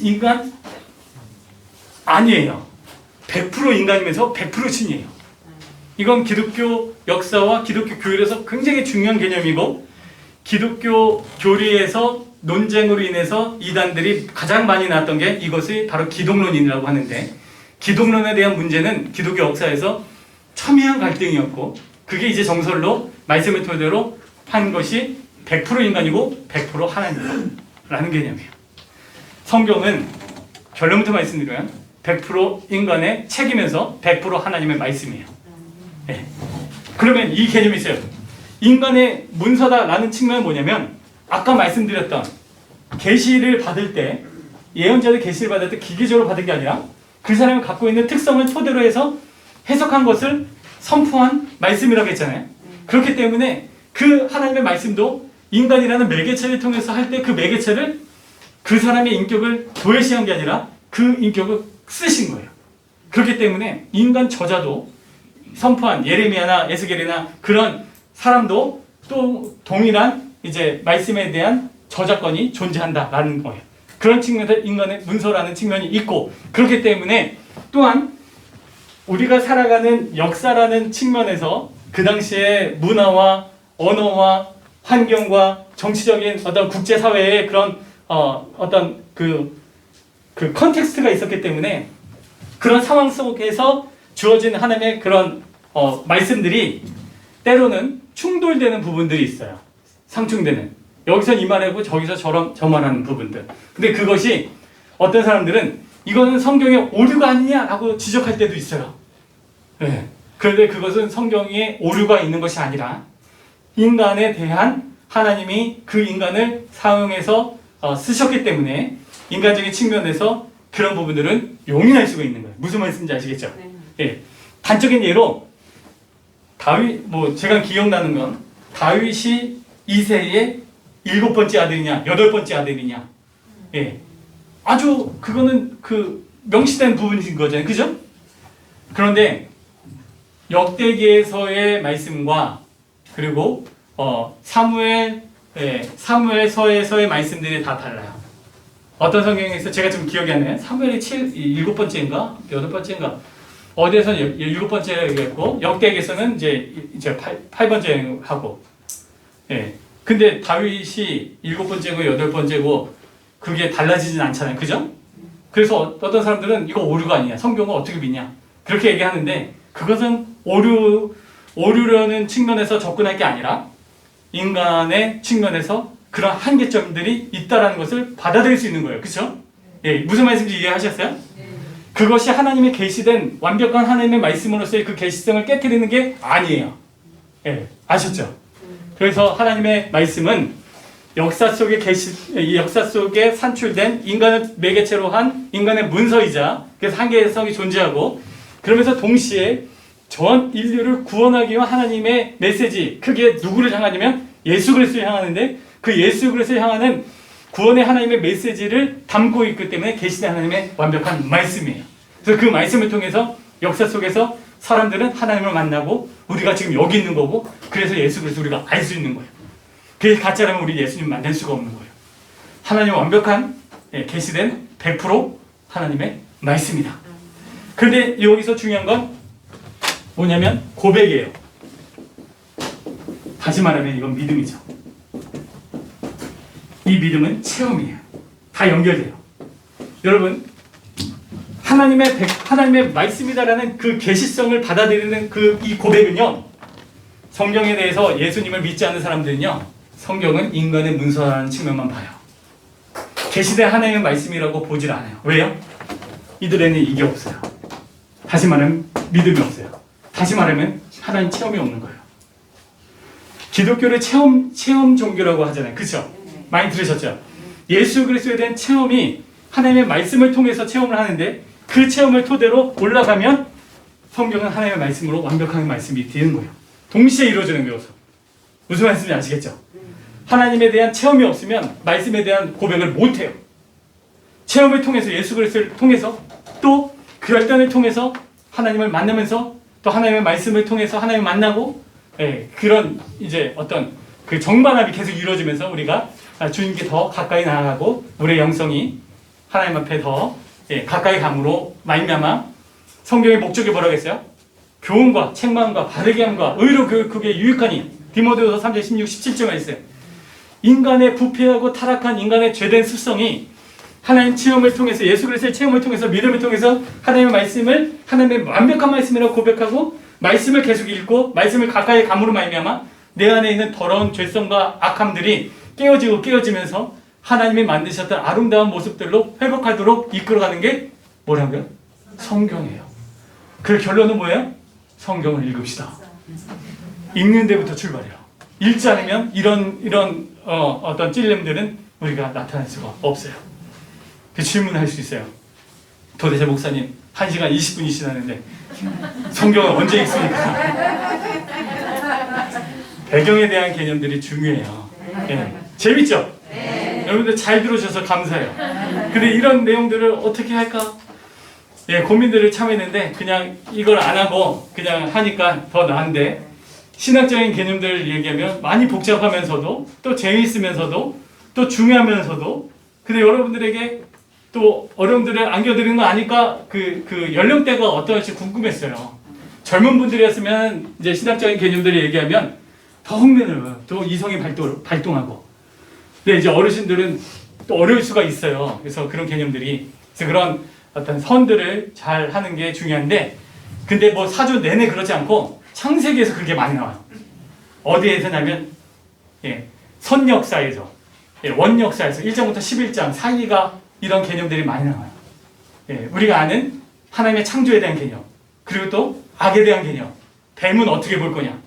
인간 아니에요. 100% 인간이면서 100% 신이에요. 이건 기독교 역사와 기독교 교리에서 굉장히 중요한 개념이고 기독교 교리에서 논쟁으로 인해서 이단들이 가장 많이 나왔던 게 이것이 바로 기독론이라고 하는데, 기독론에 대한 문제는 기독교 역사에서 첨예한 갈등이었고, 그게 이제 정설로 말씀을 토대로 한 것이 100% 인간이고 100% 하나님이라는 개념이에요. 성경은 결론부터 말씀드리면 100% 인간의 책이면서 100% 하나님의 말씀이에요. 네. 그러면 이 개념이 있어요. 인간의 문서다라는 측면은 뭐냐면, 아까 말씀드렸던 계시를 받을 때, 예언자들 계시를 받을 때 기계적으로 받은 게 아니라 그 사람이 갖고 있는 특성을 토대로 해서 해석한 것을 선포한 말씀이라고 했잖아요. 그렇기 때문에 그 하나님의 말씀도 인간이라는 매개체를 통해서 할 때 그 매개체를 그 사람의 인격을 도외시한 게 아니라 그 인격을 쓰신 거예요. 그렇기 때문에 인간 저자도 선포한 예레미야나 에스겔이나 그런 사람도 또 동일한 이제 말씀에 대한 저작권이 존재한다라는 거예요. 그런 측면에서 인간의 문서라는 측면이 있고, 그렇기 때문에 또한 우리가 살아가는 역사라는 측면에서 그 당시에 문화와 언어와 환경과 정치적인 어떤 국제사회의 그런 어떤 그 컨텍스트가 있었기 때문에 그런 상황 속에서 주어진 하나님의 그런 말씀들이 때로는 충돌되는 부분들이 있어요. 상충되는. 여기서 이 말하고 저기서 저 말하는 부분들. 근데 그것이 어떤 사람들은 이거는 성경의 오류가 아니냐라고 지적할 때도 있어요. 네. 그런데 그것은 성경에 오류가 있는 것이 아니라 인간에 대한 하나님이 그 인간을 사용해서 쓰셨기 때문에 인간적인 측면에서 그런 부분들은 용인할 수가 있는 거예요. 무슨 말씀인지 아시겠죠? 예. 단적인 예로 다윗, 제가 기억나는 건 다윗이 이새의 7번째 아들이냐 8번째 아들이냐, 예. 아주 그거는 명시된 부분인 거잖아요. 그죠? 그런데 역대기에서의 말씀과 그리고 사무엘서에서의 말씀들이 다 달라요. 어떤 성경에서 제가 좀 기억이 안 나요. 사무엘이 7번째인가 8번째인가 어디에서는 7번째라고 얘기했고, 역대기에서는 이제 8번째 하고, 예. 근데 다윗이 7번째고 8번째고 그게 달라지진 않잖아요. 그죠? 그래서 어떤 사람들은 이거 오류가 아니야. 성경을 어떻게 믿냐? 그렇게 얘기하는데, 그것은 오류라는 측면에서 접근할 게 아니라 인간의 측면에서 그런 한계점들이 있다라는 것을 받아들일 수 있는 거예요. 그렇죠? 예, 무슨 말씀인지 이해하셨어요? 그것이 하나님의 계시된 완벽한 하나님의 말씀으로서의 그 계시성을 깨트리는 게 아니에요. 예, 아셨죠? 그래서 하나님의 말씀은 역사 속에 산출된 인간을 매개체로 한 인간의 문서이자, 그래서 한계성이 존재하고, 그러면서 동시에 전 인류를 구원하기 위한 하나님의 메시지, 그게 누구를 향하냐면 예수 그리스도를 향하는데, 그 예수 그리스도를 향하는 구원의 하나님의 메시지를 담고 있기 때문에 계시된 하나님의 완벽한 말씀이에요. 그래서 그 말씀을 통해서 역사 속에서 사람들은 하나님을 만나고 우리가 지금 여기 있는 거고, 그래서 예수 그리스도 우리가 알 수 있는 거예요. 그래서 가짜라면 우리 예수님 만날 수가 없는 거예요. 하나님의 완벽한 계시된 100% 하나님의 말씀이다. 그런데 여기서 중요한 건 뭐냐면 고백이에요. 다시 말하면 이건 믿음이죠. 이 믿음은 체험이에요. 다 연결돼요. 여러분, 하나님의 말씀이다라는 그 계시성을 받아들이는 이 고백은요, 성경에 대해서 예수님을 믿지 않는 사람들은요, 성경은 인간의 문서라는 측면만 봐요. 계시된 하나님의 말씀이라고 보질 않아요. 왜요? 이들에는 이게 없어요. 다시 말하면 믿음이 없어요. 다시 말하면 하나님 체험이 없는 거예요. 기독교를 체험 종교라고 하잖아요. 그렇죠? 많이 들으셨죠? 예수 그리스도에 대한 체험이 하나님의 말씀을 통해서 체험을 하는데, 그 체험을 토대로 올라가면 성경은 하나님의 말씀으로 완벽한 말씀이 되는 거예요. 동시에 이루어지는 거여서. 무슨 말씀인지 아시겠죠? 하나님에 대한 체험이 없으면 말씀에 대한 고백을 못해요. 체험을 통해서, 예수 그리스도를 통해서, 또 그 열단을 통해서 하나님을 만나면서, 또 하나님의 말씀을 통해서 하나님을 만나고, 그런 이제 어떤 그 정반합이 계속 이루어지면서 우리가 주님께 더 가까이 나아가고 우리의 영성이 하나님 앞에 더 가까이 감으로 말미암아, 성경의 목적이 뭐라고 했어요? 교훈과 책망과 바르게 함과 의로 교육하게 유익하니, 디모데후서 3장 16, 17절에 있어요. 인간의 부패하고 타락한 인간의 죄된 습성이 하나님 체험을 통해서 예수 그리스도의 체험을 통해서 믿음을 통해서 하나님의 말씀을 하나님의 완벽한 말씀이라고 고백하고 말씀을 계속 읽고 말씀을 가까이 감으로 말미암아 내 안에 있는 더러운 죄성과 악함들이 깨어지면서 하나님이 만드셨던 아름다운 모습들로 회복하도록 이끌어가는 게 뭐라고요? 성경이에요. 그 결론은 뭐예요? 성경을 읽읍시다. 읽는 데부터 출발해요. 읽지 않으면 이런 어떤 찔림들은 우리가 나타날 수가 없어요. 그 질문할 수 있어요. 도대체 목사님 1시간 20분이 지났는데 성경을 언제 읽습니까? 배경에 대한 개념들이 중요해요. 예. 재밌죠? 여러분들 잘 들어주셔서 감사해요. 근데 이런 내용들을 어떻게 할까? 예, 고민들을 참 했는데 그냥 이걸 안 하고 그냥 하니까 더 나은데 신학적인 개념들을 얘기하면 많이 복잡하면서도 또 재미있으면서도 또 중요하면서도 근데 여러분들에게 또 어려움들을 안겨드리는 거 아니까 그 연령대가 어떨지 궁금했어요. 젊은 분들이었으면 이제 신학적인 개념들을 얘기하면 더 흥미로워요. 더 이성이 발동하고. 근데 이제 어르신들은 또 어려울 수가 있어요. 그래서 그런 개념들이 그래서 그런 어떤 선들을 잘 하는 게 중요한데 근데 뭐 사주 내내 그렇지 않고 창세기에서 그게 많이 나와요. 어디에서냐면 선역사에서 원역사에서 1장부터 11장 사이가 이런 개념들이 많이 나와요. 우리가 아는 하나님의 창조에 대한 개념 그리고 또 악에 대한 개념 뱀은 어떻게 볼 거냐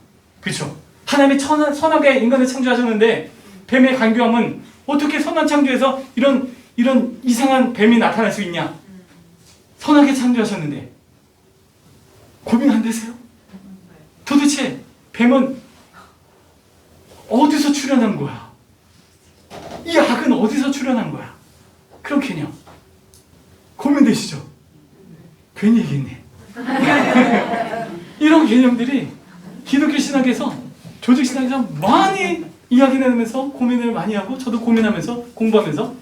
그렇죠? 하나님이 선하게 인간을 창조하셨는데 뱀의 간교함은 어떻게 선한 창조에서 이런 이상한 뱀이 나타날 수 있냐 선하게 창조하셨는데 고민 안 되세요? 도대체 뱀은 어디서 출현한 거야? 이 악은 어디서 출현한 거야? 그런 개념 고민되시죠? 괜히 얘기했네. 이런 개념들이 기독교 신학에서 조직 신학에서 많이 이야기 나누면서 고민을 많이 하고 저도 고민하면서 공부하면서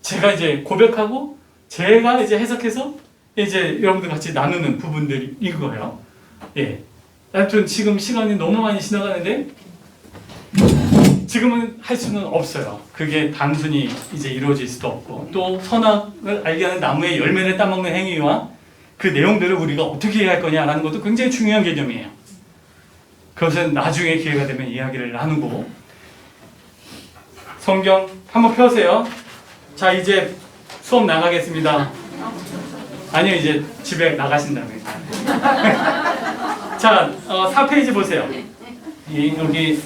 제가 이제 고백하고 제가 이제 해석해서 이제 여러분들 같이 나누는 부분들이 이거예요. 하여튼 지금 시간이 너무 많이 지나가는데 지금은 할 수는 없어요. 그게 단순히 이제 이루어질 수도 없고 또 선악을 알게 하는 나무의 열매를 따먹는 행위와 그 내용들을 우리가 어떻게 해야 할 거냐라는 것도 굉장히 중요한 개념이에요. 그것은 나중에 기회가 되면 이야기를 나누고 성경 한번 펴세요. 자 이제 수업 나가겠습니다. 아니요 이제 집에 나가신다고요. 자 4페이지 보세요. 여기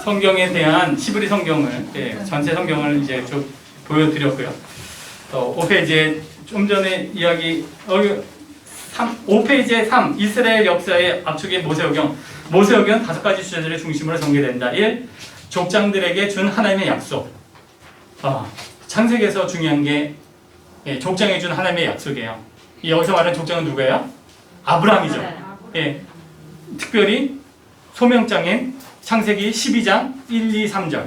성경에 대한 히브리 성경을 전체 성경을 이제 쭉 보여드렸고요. 5페이지에 좀 전에 이야기 5페이지에 3 이스라엘 역사의 압축의 모세오경 모세오경 5가지 주제들을 중심으로 전개된다. 1. 족장들에게 준 하나님의 약속. 창세기에서 중요한 게 족장에 준 하나님의 약속이에요. 여기서 말하는 족장은 누구예요? 아브라함이죠. 특별히 소명장인 창세기 12장 1, 2, 3절.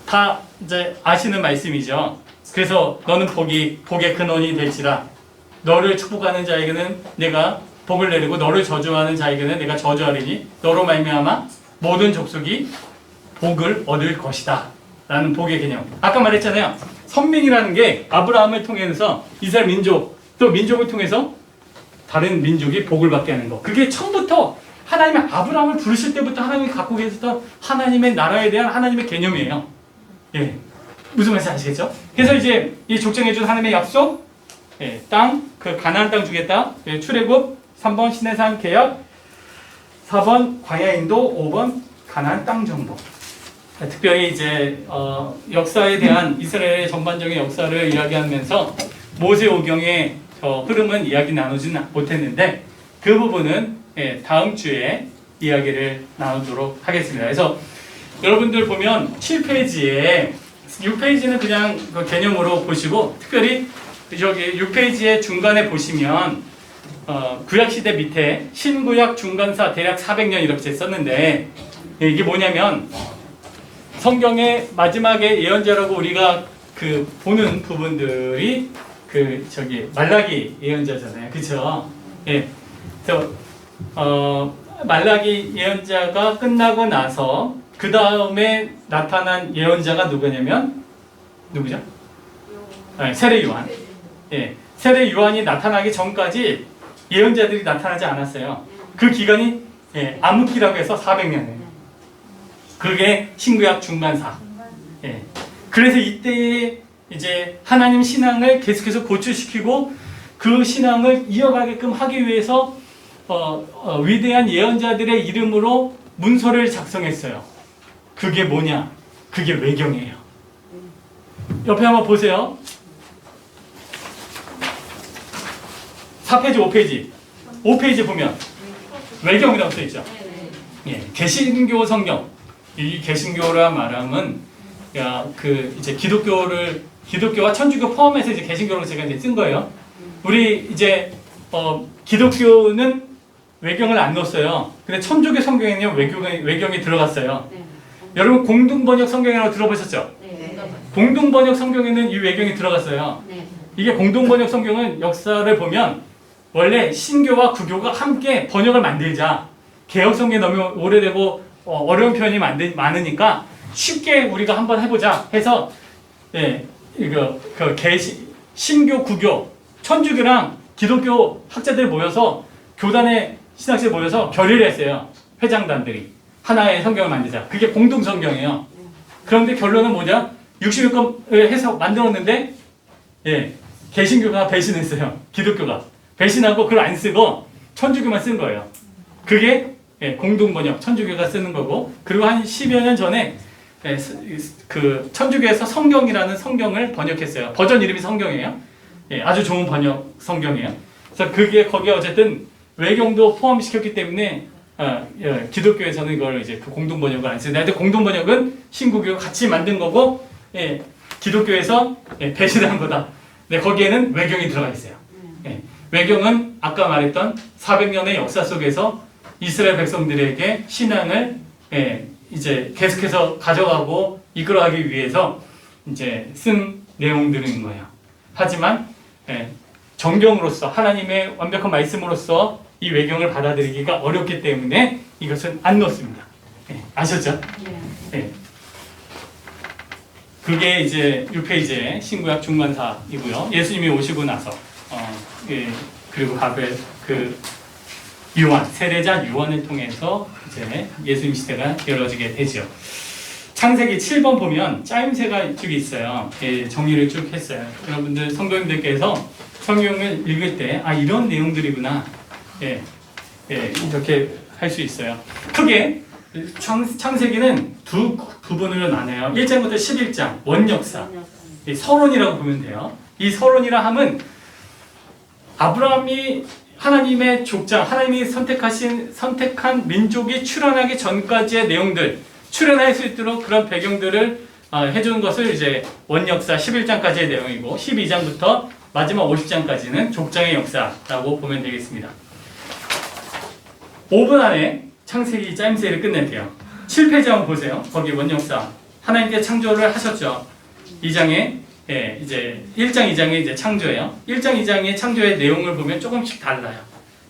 다 이제 아시는 말씀이죠. 그래서 너는 복의 근원이 될지라 너를 축복하는 자에게는 내가 복을 내리고 너를 저주하는 자에게는 내가 저주하리니 너로 말미암아 모든 족속이 복을 얻을 것이다 라는 복의 개념. 아까 말했잖아요. 선민이라는 게 아브라함을 통해서 이스라엘 민족 또 민족을 통해서 다른 민족이 복을 받게 하는 거. 그게 처음부터 하나님의 아브라함을 부르실 때부터 하나님이 갖고 계셨던 하나님의 나라에 대한 하나님의 개념이에요. 무슨 말인지 아시겠죠? 그래서 이제 이 족장해 준 하나님의 약속, 땅, 그 가나안 땅 주겠다. 출애굽 3번 시내산 계약, 4번 광야 인도, 5번 가나안 땅 정복. 특별히 이제 역사에 대한 이스라엘의 전반적인 역사를 이야기하면서 모세오경의 흐름은 이야기 나누지는 못했는데 그 부분은 다음 주에 이야기를 나누도록 하겠습니다. 그래서 여러분들 보면 7페이지에 6페이지는 그냥 그 개념으로 보시고 특별히 저기 6페이지의 중간에 보시면 구약시대 밑에 신구약 중간사 대략 400년 이렇게 썼는데 이게 뭐냐면 성경의 마지막에 예언자라고 우리가 그 보는 부분들이 그 저기 말라기 예언자잖아요. 그렇죠? 그래서 말라기 예언자가 끝나고 나서 그 다음에 나타난 예언자가 누구냐면 누구죠? 세례 요한. 예, 세례 요한이 나타나기 전까지 예언자들이 나타나지 않았어요. 그 기간이 암흑기라고 해서 400년이에요. 그게 신구약 중반사. 예. 그래서 이때에 이제 하나님 신앙을 계속해서 고취시키고 그 신앙을 이어가게끔 하기 위해서 위대한 예언자들의 이름으로 문서를 작성했어요. 그게 뭐냐? 그게 외경이에요. 옆에 한번 보세요. 4페이지, 5페이지. 5페이지 보면 외경이라고 써있죠. 예, 개신교 성경. 이 개신교라 말하면 이제 기독교와 천주교 포함해서 이제 개신교로 제가 이제 쓴 거예요. 우리 이제 기독교는 외경을 안 넣었어요. 근데 천주교 성경에는 외경이 들어갔어요. 여러분 공동번역 성경이라고 들어보셨죠? 공동번역 성경에는 이 외경이 들어갔어요. 이게 공동번역 성경은 역사를 보면 원래 신교와 구교가 함께 번역을 만들자. 개역 성경이 너무 오래되고 어려운 표현이 많으니까 쉽게 우리가 한번 해보자 해서 신교, 구교, 천주교랑 기독교 학자들이 모여서 교단의 신학자들이 모여서 결의를 했어요. 회장단들이 하나의 성경을 만들자. 그게 공동 성경이에요. 그런데 결론은 뭐냐? 66권을 해서 만들었는데 개신교가 배신했어요. 기독교가 배신하고 그걸 안 쓰고 천주교만 쓴 거예요. 그게 공동번역 천주교가 쓰는 거고, 그리고 한 10여 년 전에 그 천주교에서 성경이라는 성경을 번역했어요. 버전 이름이 성경이에요. 아주 좋은 번역 성경이에요. 그래서 거기에 어쨌든 외경도 포함시켰기 때문에 기독교에서는 이걸 이제 그 공동번역을 안 쓰는데, 하여튼 공동번역은 신구교가 같이 만든 거고, 기독교에서 배신한 거다. 근데 거기에는 외경이 들어가 있어요. 외경은 아까 말했던 400년의 역사 속에서 이스라엘 백성들에게 신앙을 이제 계속해서 가져가고 이끌어가기 위해서 이제 쓴 내용들인 거예요. 하지만 정경으로서 하나님의 완벽한 말씀으로서 이 외경을 받아들이기가 어렵기 때문에 이것은 안 넣습니다. 아셨죠? 네. 그게 이제 6페이지의 신구약 중간사이고요. 예수님이 오시고 나서 그리고 요한, 세례자 요한을 통해서 이제 예수님 시대가 열어지게 되죠. 창세기 7번 보면 짜임새가 쭉 있어요. 정리를 쭉 했어요. 여러분들 성도님들께서 성경을 읽을 때 이런 내용들이구나. 이렇게 할 수 있어요. 크게 창세기는 두 부분으로 나눠요. 1장부터 11장 원역사, 서론이라고 보면 돼요. 이 서론이라 함은 아브라함이 하나님의 족장, 하나님이 선택한 민족이 출현하기 전까지의 내용들, 출현할 수 있도록 그런 배경들을 해주는 것을 이제 원역사 11장까지의 내용이고, 12장부터 마지막 50장까지는 족장의 역사라고 보면 되겠습니다. 5분 안에 창세기 짜임새를 끝낼게요. 7페이지 한번 보세요. 거기 원역사. 하나님께 창조를 하셨죠. 2장에 이제 1장, 2장에 이제 창조예요. 1장, 2장의 창조의 내용을 보면 조금씩 달라요.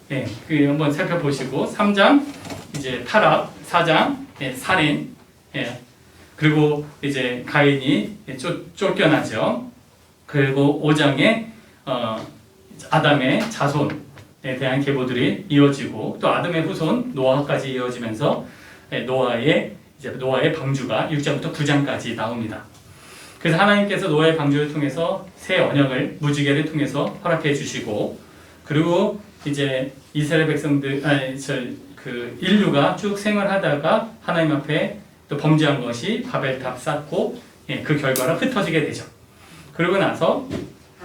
그 한번 살펴보시고, 3장 이제 타락, 4장 살인, 그리고 이제 가인이 쫓겨나죠. 그리고 5장에 아담의 자손에 대한 계보들이 이어지고, 또 아담의 후손 노아까지 이어지면서 노아의 방주가 6장부터 9장까지 나옵니다. 그래서 하나님께서 노아의 방주를 통해서 새 언약을, 무지개를 통해서 허락해 주시고, 그리고 이제 이스라엘 백성들, 인류가 쭉 생활하다가 하나님 앞에 또 범죄한 것이 바벨탑 쌓고, 그 결과로 흩어지게 되죠. 그러고 나서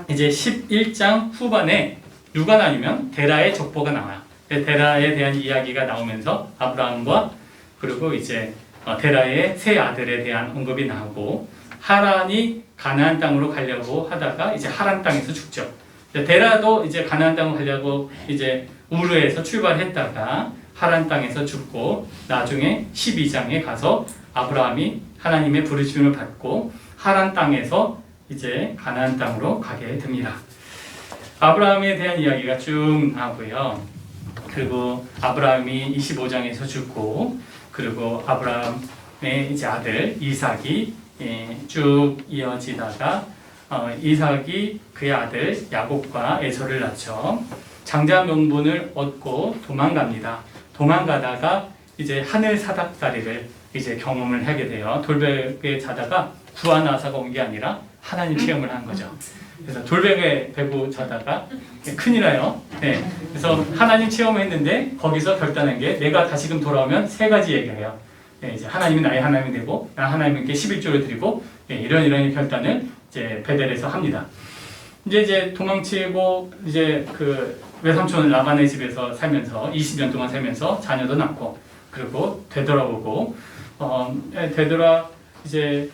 이제 11장 후반에 누가 나뉘면 데라의 족보가 나와요. 데라에 대한 이야기가 나오면서 아브라함과 그리고 이제 데라의 세 아들에 대한 언급이 나오고, 하란이 가나안 땅으로 가려고 하다가 이제 하란 땅에서 죽죠. 데라도 이제 가나안 땅으로 가려고 이제 우르에서 출발했다가 하란 땅에서 죽고, 나중에 12장에 가서 아브라함이 하나님의 부르심을 받고 하란 땅에서 이제 가나안 땅으로 가게 됩니다. 아브라함에 대한 이야기가 쭉 나오고요. 그리고 아브라함이 25장에서 죽고, 그리고 아브라함의 이제 아들 이삭이 쭉 이어지다가 이삭이 그의 아들 야곱과 에서를 낳죠. 장자 명분을 얻고 도망갑니다. 도망가다가 이제 하늘 사닥다리를 이제 경험을 하게 돼요. 돌베개에 자다가 구하나사가 온 게 아니라 하나님 체험을 한 거죠. 그래서 돌베개 베고 자다가 큰일 나요. 네. 그래서 하나님 체험했는데 거기서 결단한 게 내가 다시금 돌아오면 세 가지 얘기해요. 네, 이제 하나님이 나의 하나님이 되고 나 하나님께 11조를 드리고 이런 결단을 이제 베델에서 합니다. 이제 도망치고 이제 그 외삼촌 라반의 집에서 살면서 20년 동안 살면서 자녀도 낳고 그리고 되돌아오고 되돌아 이제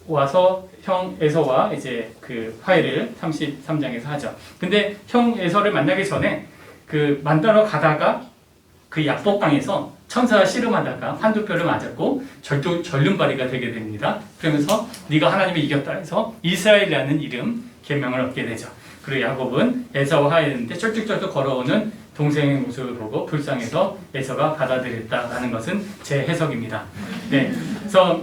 와서 형 에서와 이제 그 화해를 33장에서 하죠. 근데 형 에서를 만나기 전에 그 만나러 가다가 그 약복강에서 천사가 씨름하다가 환두표를 맞았고 절름발이가 되게 됩니다. 그러면서 네가 하나님을 이겼다 해서 이스라엘이라는 이름 계명을 얻게 되죠. 그리고 야곱은 에서와 화해했는데 쩔뚝쩔뚝 걸어오는 동생의 모습을 보고 불쌍해서 에서가 받아들였다라는 것은 제 해석입니다. 네, 그래서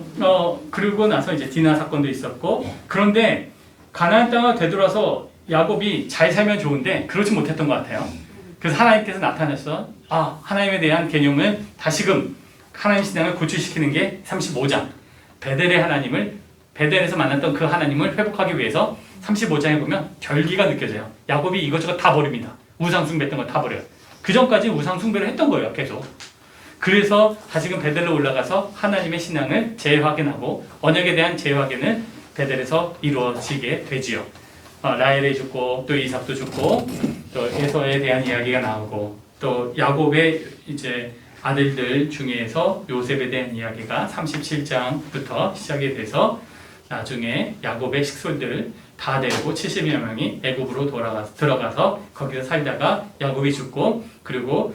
그러고 나서 이제 디나 사건도 있었고, 그런데 가나안 땅을 되돌아서 야곱이 잘 살면 좋은데 그렇지 못했던 것 같아요. 그래서 하나님께서 나타나서 하나님에 대한 개념을 다시금 하나님 신앙을 고취시키는 게 35장 베델의 하나님을 베델에서 만났던 그 하나님을 회복하기 위해서 35장에 보면 결기가 느껴져요. 야곱이 이것저것 다 버립니다. 우상 숭배했던 거 다 버려요. 그 전까지 우상 숭배를 했던 거예요, 계속. 그래서 다시금 베델로 올라가서 하나님의 신앙을 재확인하고 언약에 대한 재확인을 베델에서 이루어지게 되지요. 라헬이 죽고 또 이삭도 죽고 또 에서에 대한 이야기가 나오고 또 야곱의 이제 아들들 중에서 요셉에 대한 이야기가 37장부터 시작이 돼서 나중에 야곱의 식솔들 다 데리고 70여 명이 애굽으로 들어가서 거기서 살다가 야곱이 죽고 그리고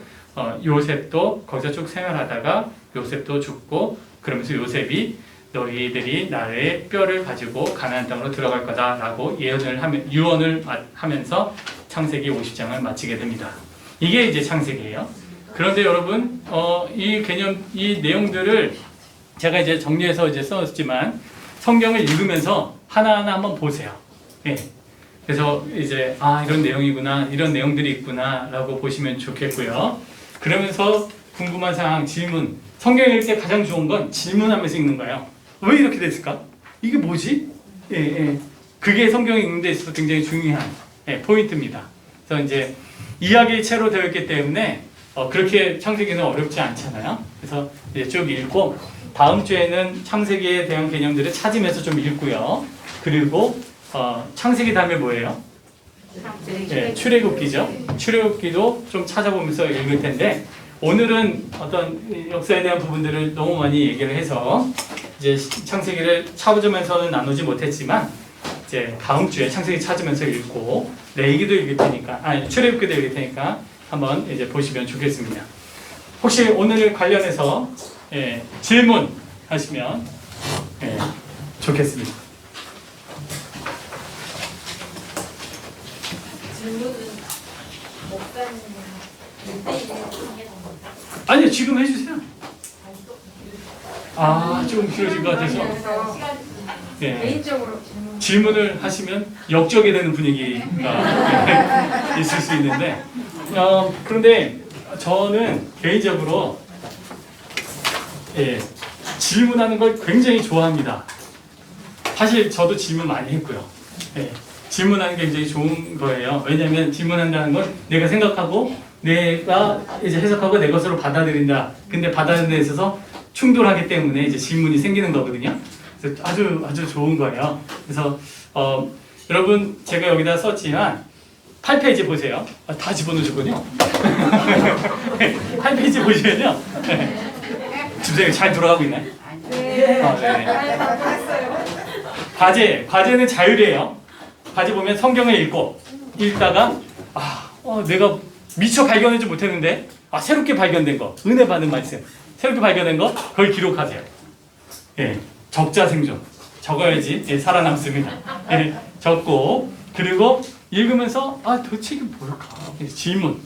요셉도 거기서 쭉 생활하다가 요셉도 죽고 그러면서 요셉이 너희들이 나의 뼈를 가지고 가나안 땅으로 들어갈 거다라고 유언을 하면서 창세기 50장을 마치게 됩니다. 이게 이제 창세기예요. 그런데 여러분 이 개념 이 내용들을 제가 이제 정리해서 이제 썼지만 성경을 읽으면서 하나하나 한번 보세요. 예. 그래서 이제 이런 내용이구나, 이런 내용들이 있구나라고 보시면 좋겠고요. 그러면서 궁금한 사항, 질문. 성경 읽을 때 가장 좋은 건 질문하면서 읽는 거예요. 왜 이렇게 됐을까? 이게 뭐지? 예. 그게 성경 읽는 데 있어서 굉장히 중요한 포인트입니다. 그래서 이제 이야기의 채로 되어 있기 때문에 그렇게 창세기는 어렵지 않잖아요. 그래서 이제 쭉 읽고 다음 주에는 창세기에 대한 개념들을 찾으면서 좀 읽고요. 그리고 창세기 다음에 뭐예요? 출애굽기죠. 출애굽기도 좀 찾아보면서 읽을 텐데 오늘은 어떤 역사에 대한 부분들을 너무 많이 얘기를 해서 이제 창세기를 찾으면서는 나누지 못했지만 이제 다음 주에 창세기 찾으면서 읽고 레위기도 읽을 테니까 출애굽기도 읽을 테니까 한번 이제 보시면 좋겠습니다. 혹시 오늘 관련해서 질문 하시면 좋겠습니다. 질문은 목사님 아니요, 지금 해주세요. 조금 길어진 것 같아서 개인적으로 질문을 하시면 역적이 되는 분위기가 있을 수 있는데 그런데 저는 개인적으로 질문하는 걸 굉장히 좋아합니다. 사실 저도 질문 많이 했고요. 질문하는 게 굉장히 좋은 거예요. 왜냐하면 질문한다는 건 내가 생각하고 내가 이제 해석하고 내 것으로 받아들인다. 근데 받아들이는 데 있어서 충돌하기 때문에 이제 질문이 생기는 거거든요. 그래서 아주 좋은 거예요. 그래서 여러분 제가 여기다 썼지만 8페이지 보세요. 다 집어넣으셨군요. 8페이지 보시면요. 집사님 잘 돌아가고 있나요? 네. 과제는 자율이에요. 과제 보면 성경을 읽다가 내가 미처 발견하지 못했는데 새롭게 발견된 거, 은혜 받는 말씀, 새롭게 발견된 거 그걸 기록하세요. 적자생존 적어야지 살아남습니다. 적고 그리고 읽으면서 도대체 이게 뭘까? 질문.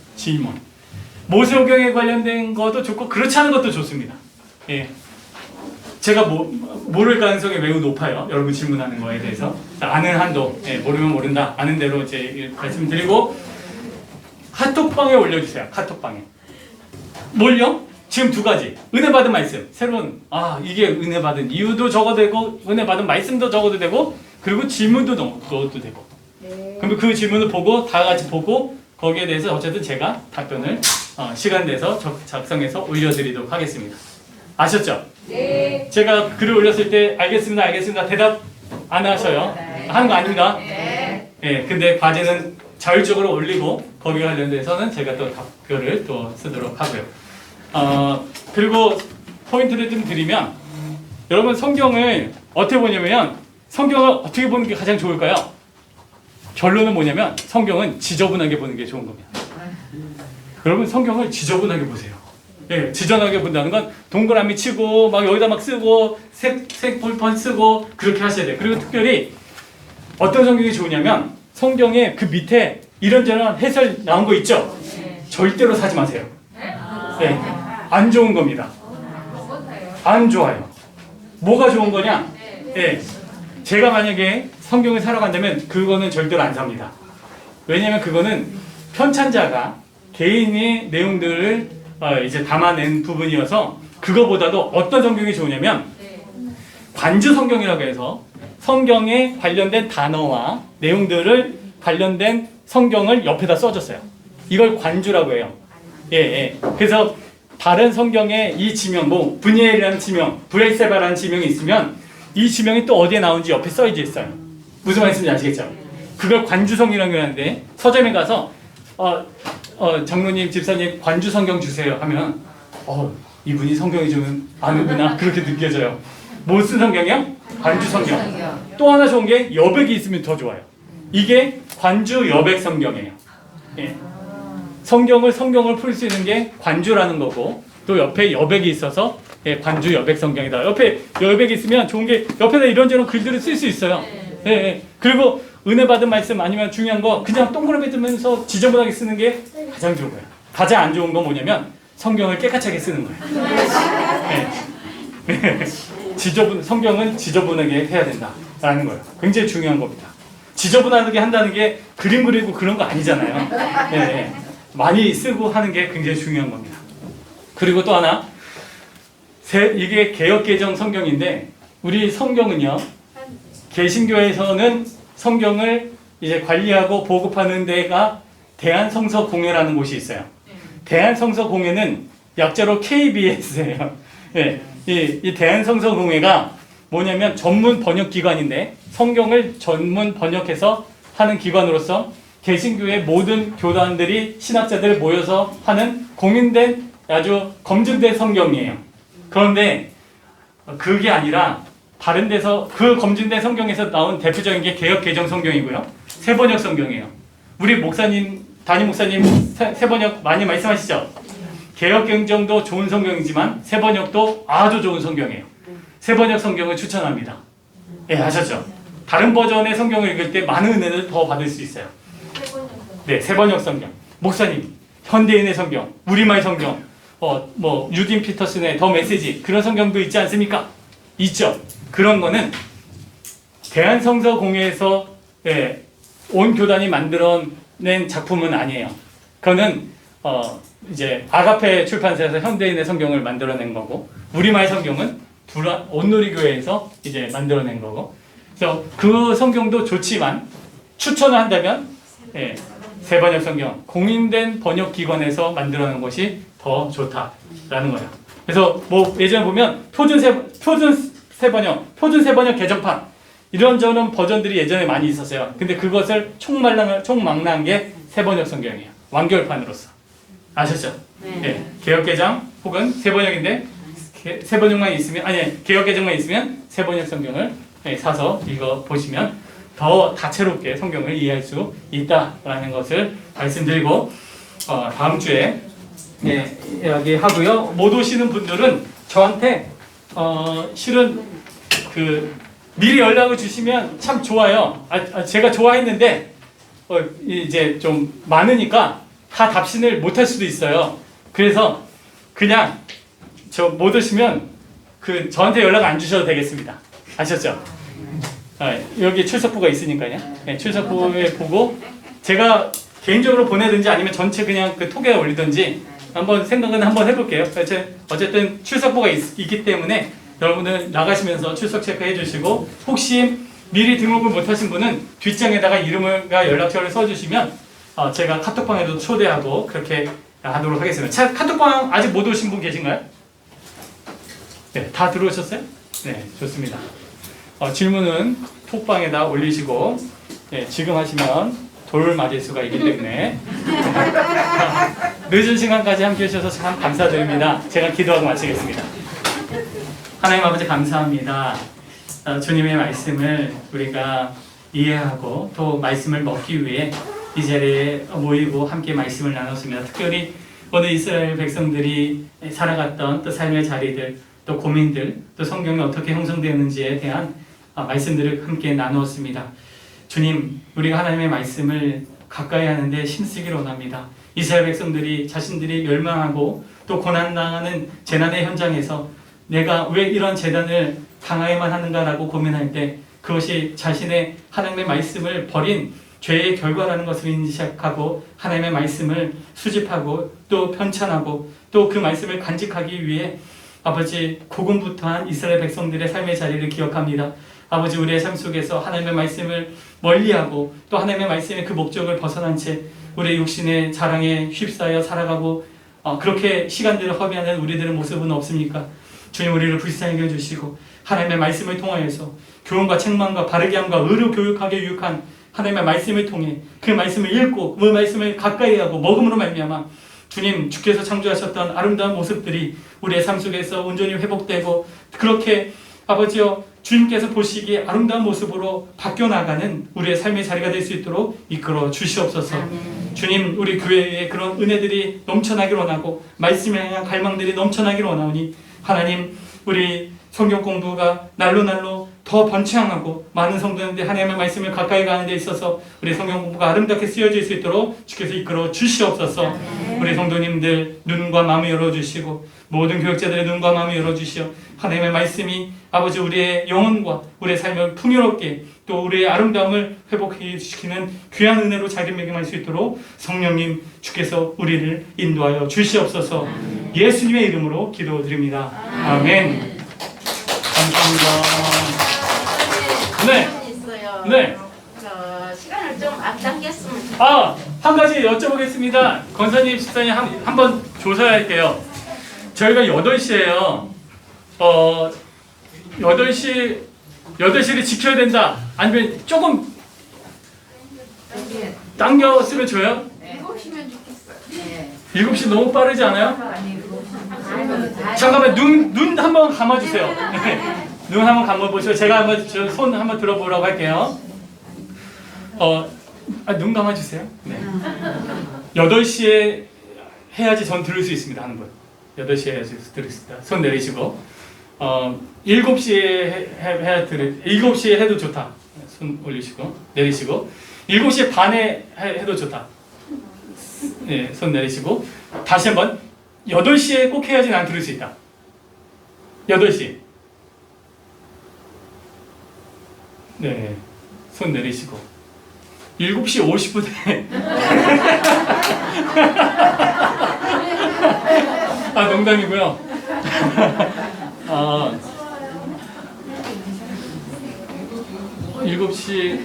모세오경에 관련된 것도 좋고 그렇지 않은 것도 좋습니다. 예. 제가 모를 가능성이 매우 높아요. 여러분 질문하는 거에 대해서. 아는 한도, 예, 모르면 모른다. 아는 대로 이제 말씀드리고 카톡방에 올려주세요. 카톡방에. 뭘요? 지금 두 가지. 은혜 받은 말씀. 새로운 이게 은혜 받은 이유도 적어도 되고 은혜 받은 말씀도 적어도 되고 그리고 질문도 넣어도 되고. 그럼 그 질문을 보고 다 같이 보고 거기에 대해서 어쨌든 제가 답변을 시간 내서 작성해서 올려드리도록 하겠습니다. 아셨죠? 네. 제가 글을 올렸을 때 알겠습니다 대답 안 하셔요. 하는 거 아닙니다. 네. 예, 근데 과제는 자율적으로 올리고 거기에 관련돼서는 제가 또 답글을 또 쓰도록 하고요. 그리고 포인트를 좀 드리면 여러분 성경을 어떻게 보냐면 성경을 어떻게 보는 게 가장 좋을까요? 결론은 뭐냐면 성경은 지저분하게 보는 게 좋은 겁니다. 여러분 성경을 지저분하게 보세요. 예, 지저분하게 본다는 건 동그라미 치고 막 여기다 막 쓰고 색 볼펜 쓰고 그렇게 하셔야 돼요. 그리고 특별히 어떤 성경이 좋으냐면 성경에 그 밑에 이런저런 해설 나온 거 있죠? 절대로 사지 마세요. 네, 안 좋은 겁니다. 안 좋아요. 뭐가 좋은 거냐? 네, 제가 만약에 성경을 사러 간다면 그거는 절대로 안 삽니다. 왜냐면 그거는 편찬자가 개인의 내용들을 이제 담아낸 부분이어서 그거보다도 어떤 성경이 좋으냐면 관주 성경이라고 해서 성경에 관련된 단어와 내용들을 관련된 성경을 옆에다 써줬어요. 이걸 관주라고 해요. 예. 그래서 다른 성경에 이 지명, 브니엘이라는 지명, 브레세바라는 지명이 있으면 이 지명이 또 어디에 나오는지 옆에 써져 있어요. 무슨 말씀인지 아시겠죠? 그걸 관주성이라고 하는데 서점에 가서 장로님, 집사님 관주 성경 주세요 하면 이분이 성경이 좀 아는구나 그렇게 느껴져요. 무슨 성경이요? 관주 성경. 또 하나 좋은 게 여백이 있으면 더 좋아요. 이게 관주 여백 성경이에요. 예. 성경을 풀 수 있는 게 관주라는 거고 또 옆에 여백이 있어서 관주 여백 성경이다. 옆에 여백이 있으면 좋은 게 옆에다 이런저런 글들을 쓸 수 있어요. 예. 그리고 은혜 받은 말씀 아니면 중요한 거 그냥 동그라미 뜨면서 지저분하게 쓰는 게 가장 좋은 거예요. 가장 안 좋은 건 뭐냐면 성경을 깨끗하게 쓰는 거예요. 네. 성경은 지저분하게 해야 된다라는 거예요. 굉장히 중요한 겁니다. 지저분하게 한다는 게 그림 그리고 그런 거 아니잖아요. 네. 많이 쓰고 하는 게 굉장히 중요한 겁니다. 그리고 또 하나 이게 개역개정 성경인데 우리 성경은요 개신교에서는 성경을 이제 관리하고 보급하는 데가 대한성서공회라는 곳이 있어요. 대한성서공회는 약자로 KBS예요. 네, 이 대한성서공회가 뭐냐면 전문 번역 기관인데 성경을 전문 번역해서 하는 기관으로서 개신교의 모든 교단들이 신학자들 모여서 하는 공인된 아주 검증된 성경이에요. 그런데 그게 아니라 다른 데서 그 검증된 성경에서 나온 대표적인 게 개역개정 성경이고요. 새번역 성경이에요. 우리 목사님, 담임 목사님 새번역 많이 말씀하시죠? 개역개정도 좋은 성경이지만 새번역도 아주 좋은 성경이에요. 새번역 성경을 추천합니다. 예, 아셨죠? 다른 버전의 성경을 읽을 때 많은 은혜를 더 받을 수 있어요. 네, 새번역 성경. 목사님, 현대인의 성경, 우리말 성경, 유딘 피터슨의 더 메시지 그런 성경도 있지 않습니까? 있죠. 그런 거는 대한성서공회에서 온 교단이 만들어낸 작품은 아니에요. 그거는 이제 아가페 출판사에서 현대인의 성경을 만들어낸 거고 우리말 성경은 온누리교회에서 이제 만들어낸 거고. 그래서 그 성경도 좋지만 추천을 한다면 새번역 성경 공인된 번역 기관에서 만들어낸 것이 더 좋다라는 거예요. 그래서 예전에 보면 표준 세번역 개정판 이런저런 버전들이 예전에 많이 있었어요. 근데 그것을 총망라한 게 새번역 성경이에요. 완결판으로서. 아셨죠? 네. 개역개정 혹은 새번역인데 새번역만 있으면 개역개정만 있으면 새번역 성경을 사서 읽어 보시면 더 다채롭게 성경을 이해할 수 있다라는 것을 말씀드리고 다음 주에 이야기하고요. 못 오시는 분들은 저한테 실은 미리 연락을 주시면 참 좋아요. 제가 좋아했는데 이제 좀 많으니까 다 답신을 못할 수도 있어요. 그래서 그냥 저 못 오시면 그 저한테 연락 안 주셔도 되겠습니다. 아셨죠? 여기 출석부가 있으니까요. 네, 출석부에 보고 제가 개인적으로 보내든지 아니면 전체 그냥 그 톡에 올리든지 한번 생각은 한번 해볼게요. 어쨌든 출석부가 있기 때문에 여러분들 나가시면서 출석 체크해 주시고 혹시 미리 등록을 못하신 분은 뒷장에다가 이름과 연락처를 써주시면 제가 카톡방에도 초대하고 그렇게 하도록 하겠습니다. 카톡방 아직 못 오신 분 계신가요? 네, 다 들어오셨어요? 네, 좋습니다. 질문은 톡방에다 올리시고 지금 하시면 돌 맞을 수가 있기 때문에 늦은 시간까지 함께 해주셔서 참 감사드립니다. 제가 기도하고 마치겠습니다. 하나님 아버지 감사합니다. 주님의 말씀을 우리가 이해하고 또 말씀을 먹기 위해 이 자리에 모이고 함께 말씀을 나눴습니다. 특별히 오늘 이스라엘 백성들이 살아갔던 또 삶의 자리들, 또 고민들, 또 성경이 어떻게 형성되었는지에 대한 말씀들을 함께 나누었습니다. 주님, 우리가 하나님의 말씀을 가까이 하는데 힘쓰기를 원합니다. 이스라엘 백성들이 자신들이 멸망하고 또 고난당하는 재난의 현장에서 내가 왜 이런 재난을 당하야만 하는가라고 고민할 때 그것이 자신의 하나님의 말씀을 버린 죄의 결과라는 것을 인식하고 하나님의 말씀을 수집하고 또 편찬하고 또 그 말씀을 간직하기 위해 아버지 고군분투한 이스라엘 백성들의 삶의 자리를 기억합니다. 아버지 우리의 삶 속에서 하나님의 말씀을 멀리하고 또 하나님의 말씀의 그 목적을 벗어난 채 우리의 육신의 자랑에 휩싸여 살아가고 그렇게 시간들을 허비하는 우리들의 모습은 없습니까? 주님 우리를 불쌍히 여겨주시고 하나님의 말씀을 통하여서 교훈과 책망과 바르게 함과 의로 교육하게 유익한 하나님의 말씀을 통해 그 말씀을 읽고 그 말씀을 가까이 하고 먹음으로 말미암아 주님 주께서 창조하셨던 아름다운 모습들이 우리의 삶 속에서 온전히 회복되고 그렇게 아버지여 주님께서 보시기에 아름다운 모습으로 바뀌어나가는 우리의 삶의 자리가 될 수 있도록 이끌어 주시옵소서. 주님 우리 교회에 그런 은혜들이 넘쳐나기를 원하고 말씀에 향한 갈망들이 나기를 원하오니 하나님 우리 성경 공부가 날로 더 번창하고 많은 성도님들 하나님의 말씀을 가까이 가는 데 있어서 우리 성경 공부가 아름답게 쓰여질 수 있도록 주께서 이끌어 주시옵소서. 우리 성도님들 눈과 마음을 열어주시고 모든 교육자들의 눈과 마음을 열어주시어 하나님의 말씀이 아버지 우리의 영혼과 우리의 삶을 풍요롭게 또 우리의 아름다움을 회복시키는 귀한 은혜로 자리매김할 수 있도록 성령님 주께서 우리를 인도하여 주시옵소서. 예수님의 이름으로 기도드립니다. 아멘. 감사합니다. 네. 있어요. 네. 시간을 좀 앞당겼으면 한 가지 여쭤보겠습니다. 권사님, 집사님 한번 조사할게요. 저희가 8시에요. 8시를 지켜야 된다. 아니면 조금 당겼으면 줘요? 7시면 좋겠어요. 7시 너무 빠르지 않아요? 잠깐만 눈 한번 감아주세요. 눈 한번 감아보시고 제가 한번 손 한번 들어보라고 할게요. 눈 감아주세요. 네. 8시에 해야지 전 들을 수 있습니다. 하는 분. 8시에 해야지 들을 수 있다. 손 내리시고 7시에 해야 7시에 해도 좋다. 손 올리시고 내리시고 7시 반에 해도 좋다. 네, 손 내리시고 다시 한번 8시에 꼭 해야지 난 들을 수 있다. 8시. 네, 손 내리시고 7시 50분에 농담이고요. 7시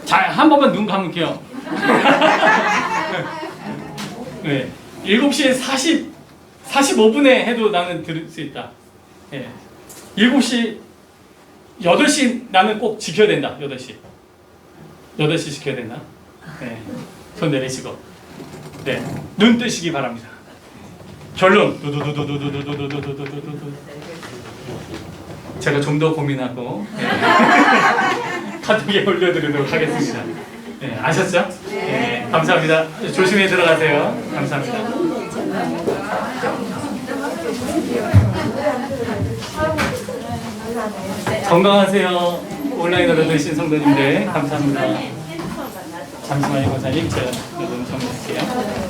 자, 한 번만 눈 감을게요. 네, 7시 45분에 해도 나는 들을 수 있다. 네. 8시 나는 꼭 지켜야 된다. 8시 지켜야 된다. 네. 손 내리시고 네. 눈 뜨시기 바랍니다. 결론 제가 좀 더 고민하고 카톡에 올려드리도록 하겠습니다. 네, 아셨죠? 네, 감사합니다. 조심히 들어가세요. 감사합니다. 건강하세요. 온라인으로 들으신 성도님들 감사합니다. 잠시만요, 권사님. 제가 눈 좀 볼게요.